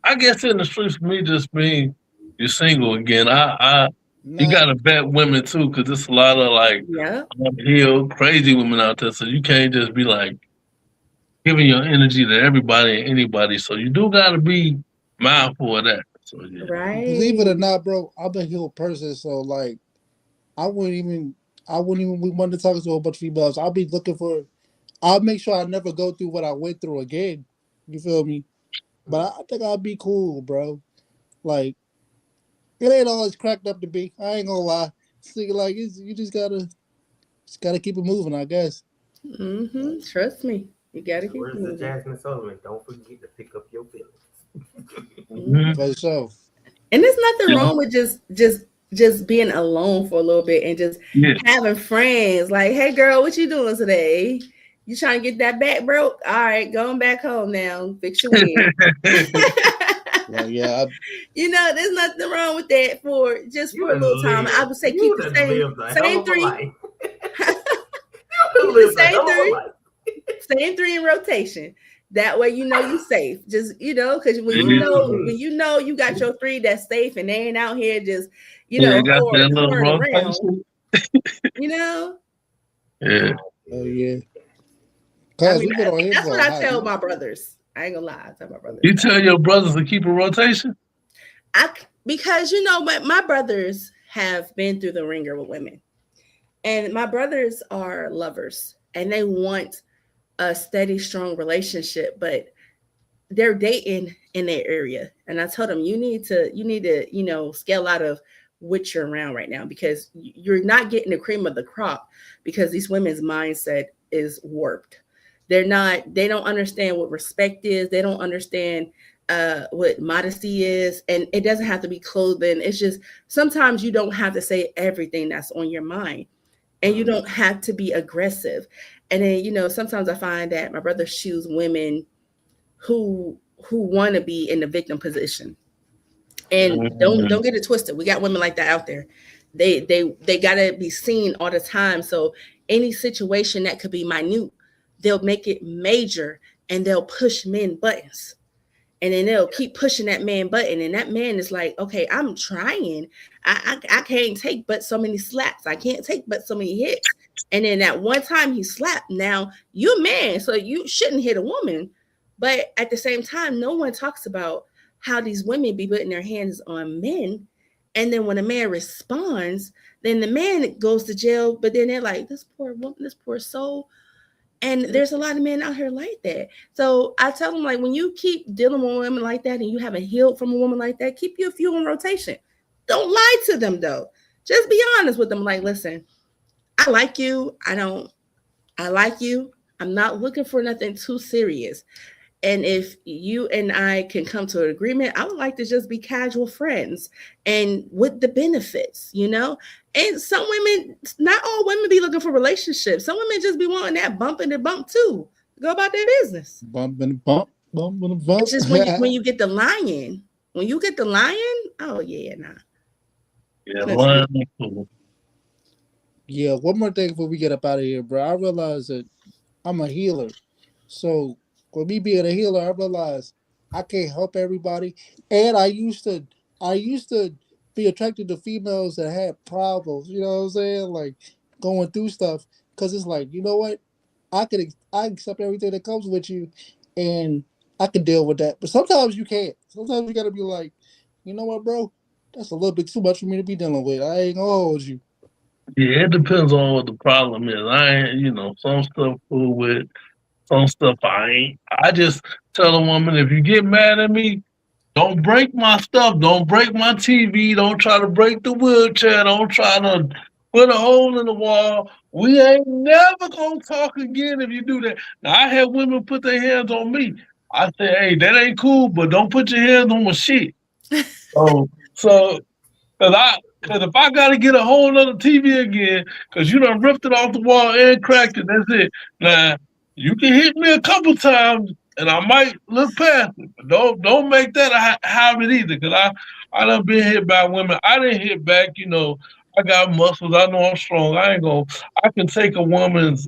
I guess in the streets for me just mean you're single again. I you Nah, gotta vet women too, because there's a lot of like Yeah. uphill, crazy women out there. So you can't just be like giving your energy to everybody and anybody. So you do gotta be mindful of that. So yeah. believe it or Right. not, bro, I'm a healed person, so like I wouldn't even I wouldn't even want to talk to a bunch of females. I'll be looking for. I'll make sure I never go through what I went through again. You feel me? But I think I'll be cool, bro. Like it ain't always cracked up to be. I ain't gonna lie. Like you just gotta keep it moving, I guess. Trust me. You gotta The keep words of moving. Jasmine Sullivan. Don't forget to pick up your feelings. hmm Mhm. For sure. And there's nothing Yeah. wrong with just being alone for a little bit and just Yeah. having friends. Like, hey girl, what you doing today? You trying to get that back broke? All right, going back home now. Fix your wig. Like yeah, There's nothing wrong with that for just You for a done little time. I lived. would say keep You the done same lived a hell same of a three. life. You done Keep the lived a same hell of a three. life. Same three in rotation. That way you safe. Just because when you Yeah. know when you got your three that's safe and they ain't out here just Yeah, got that little whoring around. rotation. You know, Yeah. oh yeah. I Cause mean we've been on here that's what for a I hot tell minute. my brothers. I ain't gonna lie, I tell my brothers You that. tell your brothers to keep a rotation? Because my brothers have been through the ringer with women, and my brothers are lovers, and they want a steady, strong relationship, but they're dating in their area. And I told them you need to scale out of what you're around right now because you're not getting the cream of the crop because these women's mindset is warped. They don't understand what respect is. They don't understand what modesty is. And it doesn't have to be clothing. It's just sometimes you don't have to say everything that's on your mind. And you don't have to be aggressive. And then, sometimes I find that my brothers choose women who want to be in the victim position. And don't Mhm. get it twisted. We got women like that out there. They gotta be seen all the time. So any situation that could be minute, they'll make it major and they'll push men buttons. And then they'll keep pushing that man button. And that man is like, okay, I'm trying. I can't take but so many slaps. I can't take but so many hits. And then that one time he slapped, now you're a man, so you shouldn't hit a woman. But at the same time, no one talks about how these women be putting their hands on men. And then when a man responds, then the man goes to jail. But then they're like, this poor woman, this poor soul. And there's a lot of men out here like that. So I tell them, like, when you keep dealing with women like that and you haven't healed from a woman like that, keep your fuel in rotation. Don't lie to them, though. Just be honest with them. Like, listen, I like you. I like you. I'm not looking for nothing too serious. And if you and I can come to an agreement, I would like to just be casual friends and with the benefits. And some women, not all women be looking for relationships. Some women just be wanting that bump and the bump too. Go about their business. Bump and bump, bump and bump. It's just when you get the lying. When you get the lying, oh yeah, nah. Yeah, Listen, line is cool. Yeah, one more thing before we get up out of here, bro. I realize that I'm a healer. So with me being a healer, I realize I can't help everybody. And I used to be attracted to females that had problems, you know what I'm saying? Like going through stuff. Cause it's like, you know what? I accept everything that comes with you and I can deal with that. But sometimes you can't. Sometimes you gotta be like, you know what, bro? That's a little bit too much for me to be dealing with. I ain't gonna hold you. Yeah, it depends on what the problem is. I ain't, some stuff cool with, some stuff I ain't. I just tell a woman if you get mad at me, don't break my stuff. Don't break my TV. Don't try to break the wheelchair. Don't try to put a hole in the wall. We ain't never gonna talk again if you do that. Now I had women put their hands on me. I say, hey, that ain't cool, but don't put your hands on my shit. So cause if I gotta get a whole nother TV again, cause you done ripped it off the wall and cracked it, that's it. Now you can hit me a couple times and I might look past it, but don't make that a habit either. Cause I done been hit by women. I didn't hit back. I got muscles. I know I'm strong. I can take a woman's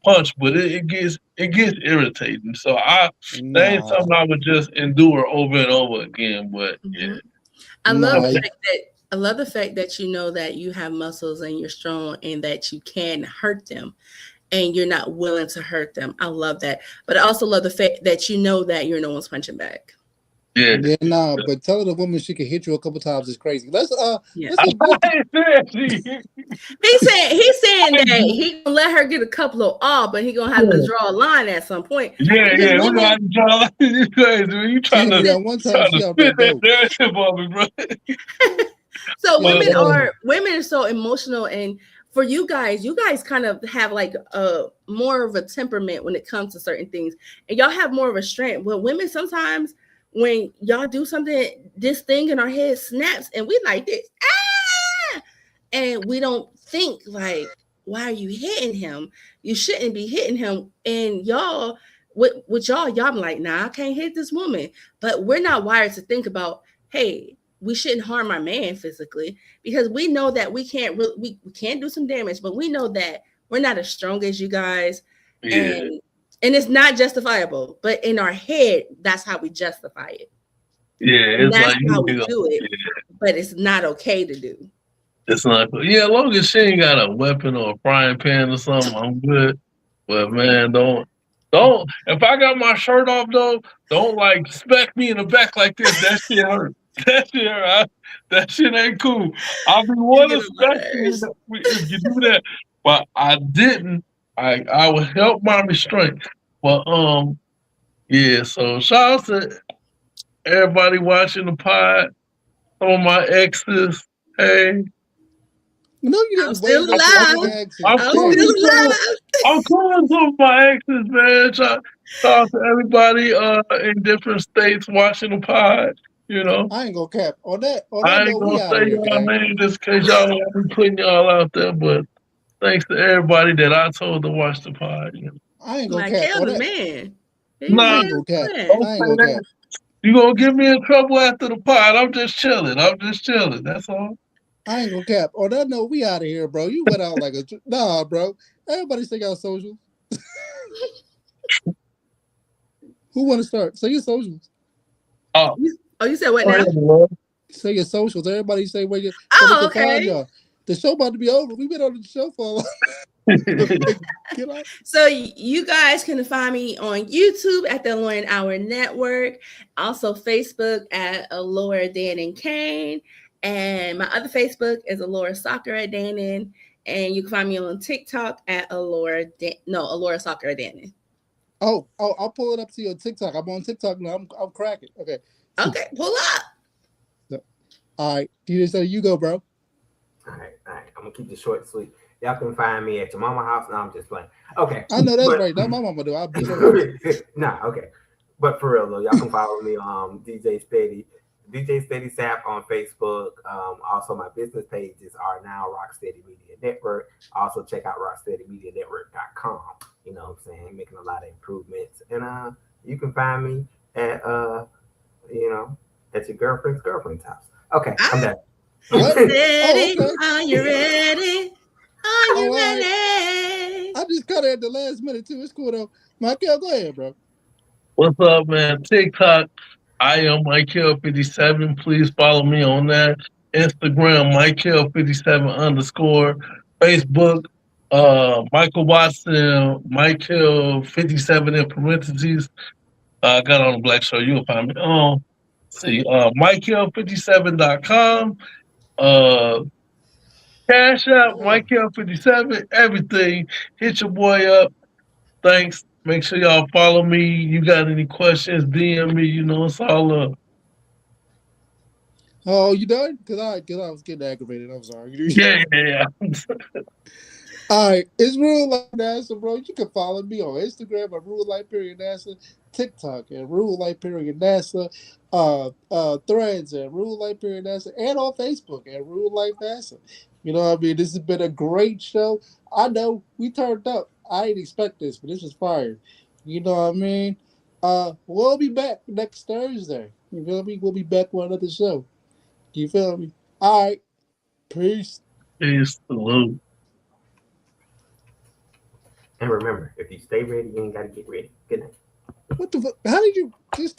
punch, but it gets irritating. So that ain't something I would just endure over and over again. But yeah, I love the fact that you know that you have muscles and you're strong and that you can hurt them and you're not willing to hurt them. I love that. But I also love the fact that you know that you're no one's punching back. Yeah, but telling a woman she can hit you a couple times is crazy. Let's He's saying that he gonna let her get a couple of off, but he gonna have to draw a line at some point. Yeah, we're gonna have to draw a line. You crazy, man. You trying to that one time she out there go. Bro. So women are so emotional, and for you guys kind of have like a more of a temperament when it comes to certain things, and y'all have more of a strength. But women sometimes, when y'all do something, this thing in our head snaps, and we like this, and we don't think like, why are you hitting him? You shouldn't be hitting him. And y'all, with y'all I'm like, nah, I can't hit this woman. But we're not wired to think about, hey, we shouldn't harm our man physically, because we know that we can't we can do some damage, but we know that we're not as strong as you guys. Yeah. And it's not justifiable, but in our head, that's how we justify it. Yeah, and that's like, how we do it, but it's not okay to do. It's not. Yeah, as long as she ain't got a weapon or a frying pan or something, I'm good. But man, don't. If I got my shirt off though, don't like smack me in the back like this. That shit hurt. That shit hurt. That shit ain't cool. I'll be one to smack you if you do that, but I didn't. I would help my restraint. But yeah. So shout out to everybody watching the pod. Some of my exes. Hey. No, you didn't. I'm still alive. I'm calling some of my exes, man. Shout out to everybody in different states watching the pod. You know, I ain't gonna cap on that. I ain't gonna say y'all name just because y'all don't want me putting y'all out there. But thanks to everybody that I told to watch the pod. You know? I ain't gonna cap on that. Man. I ain't gonna cap. I ain't gonna cap. You gonna get me in trouble after the pod? I'm just chilling. That's all. I ain't gonna cap. On that note, we out of here, bro. You went out like nah, bro. Everybody say y'all socials. Who want to start? Say your socials. Oh, you said what now? Say your socials. Everybody say where you. Okay. Y'all. The show about to be over. We've been on the show for a while. So you guys can find me on YouTube at the Lauren Hour Network. Also Facebook at Allura Dan and Kane. And my other Facebook is Allura Soccer at Danon. And you can find me on TikTok at Allura Soccer at Danon. Oh, I'll pull it up to your TikTok. I'm on TikTok now. I'm cracking. Okay. Okay, pull up. All right. You go, bro. All right. I'm gonna keep this short and sweet. Y'all can find me at your mama house. No, I'm just playing. Okay. I know that's right. That's my mama do. I'll be sure. Nah, okay. But for real though, y'all can follow me on DJ Steady Sap on Facebook. Also, my business pages are now Rocksteady Media Network. Also, check out rocksteadymedianetwork.com. You know what I'm saying? Making a lot of improvements. And you can find me at at your girlfriend's house. Okay, I'm done. Steady, are you ready? Are you ready? I just cut it at the last minute too. It's cool though. Michael, go ahead, bro. What's up, man? TikTok, I am Michael57. Please follow me on that. Instagram, Michael57_. Facebook, Michael Watson, Michael57 in parentheses. I got on the Black Show. You'll find me. See, Michael57.com. Cash App, Michael57. Everything. Hit your boy up. Thanks. Make sure y'all follow me. You got any questions, DM me. You know, it's all up. Oh, you done? Because I was getting aggravated. I'm sorry. Yeah. All right. It's Rule Like NASA, bro. You can follow me on Instagram at Rule Like NASA, TikTok at Rule Like NASA, Threads at Rule Like NASA, and on Facebook at Rule Like NASA. You know what I mean? This has been a great show. I know we turned up. I didn't expect this, but this was fire. You know what I mean? We'll be back next Thursday. You feel me? We'll be back with another show. You feel me? All right. Peace. Peace. Salute. And remember, if you stay ready, you ain't got to get ready. Good night. What the fuck? How did you just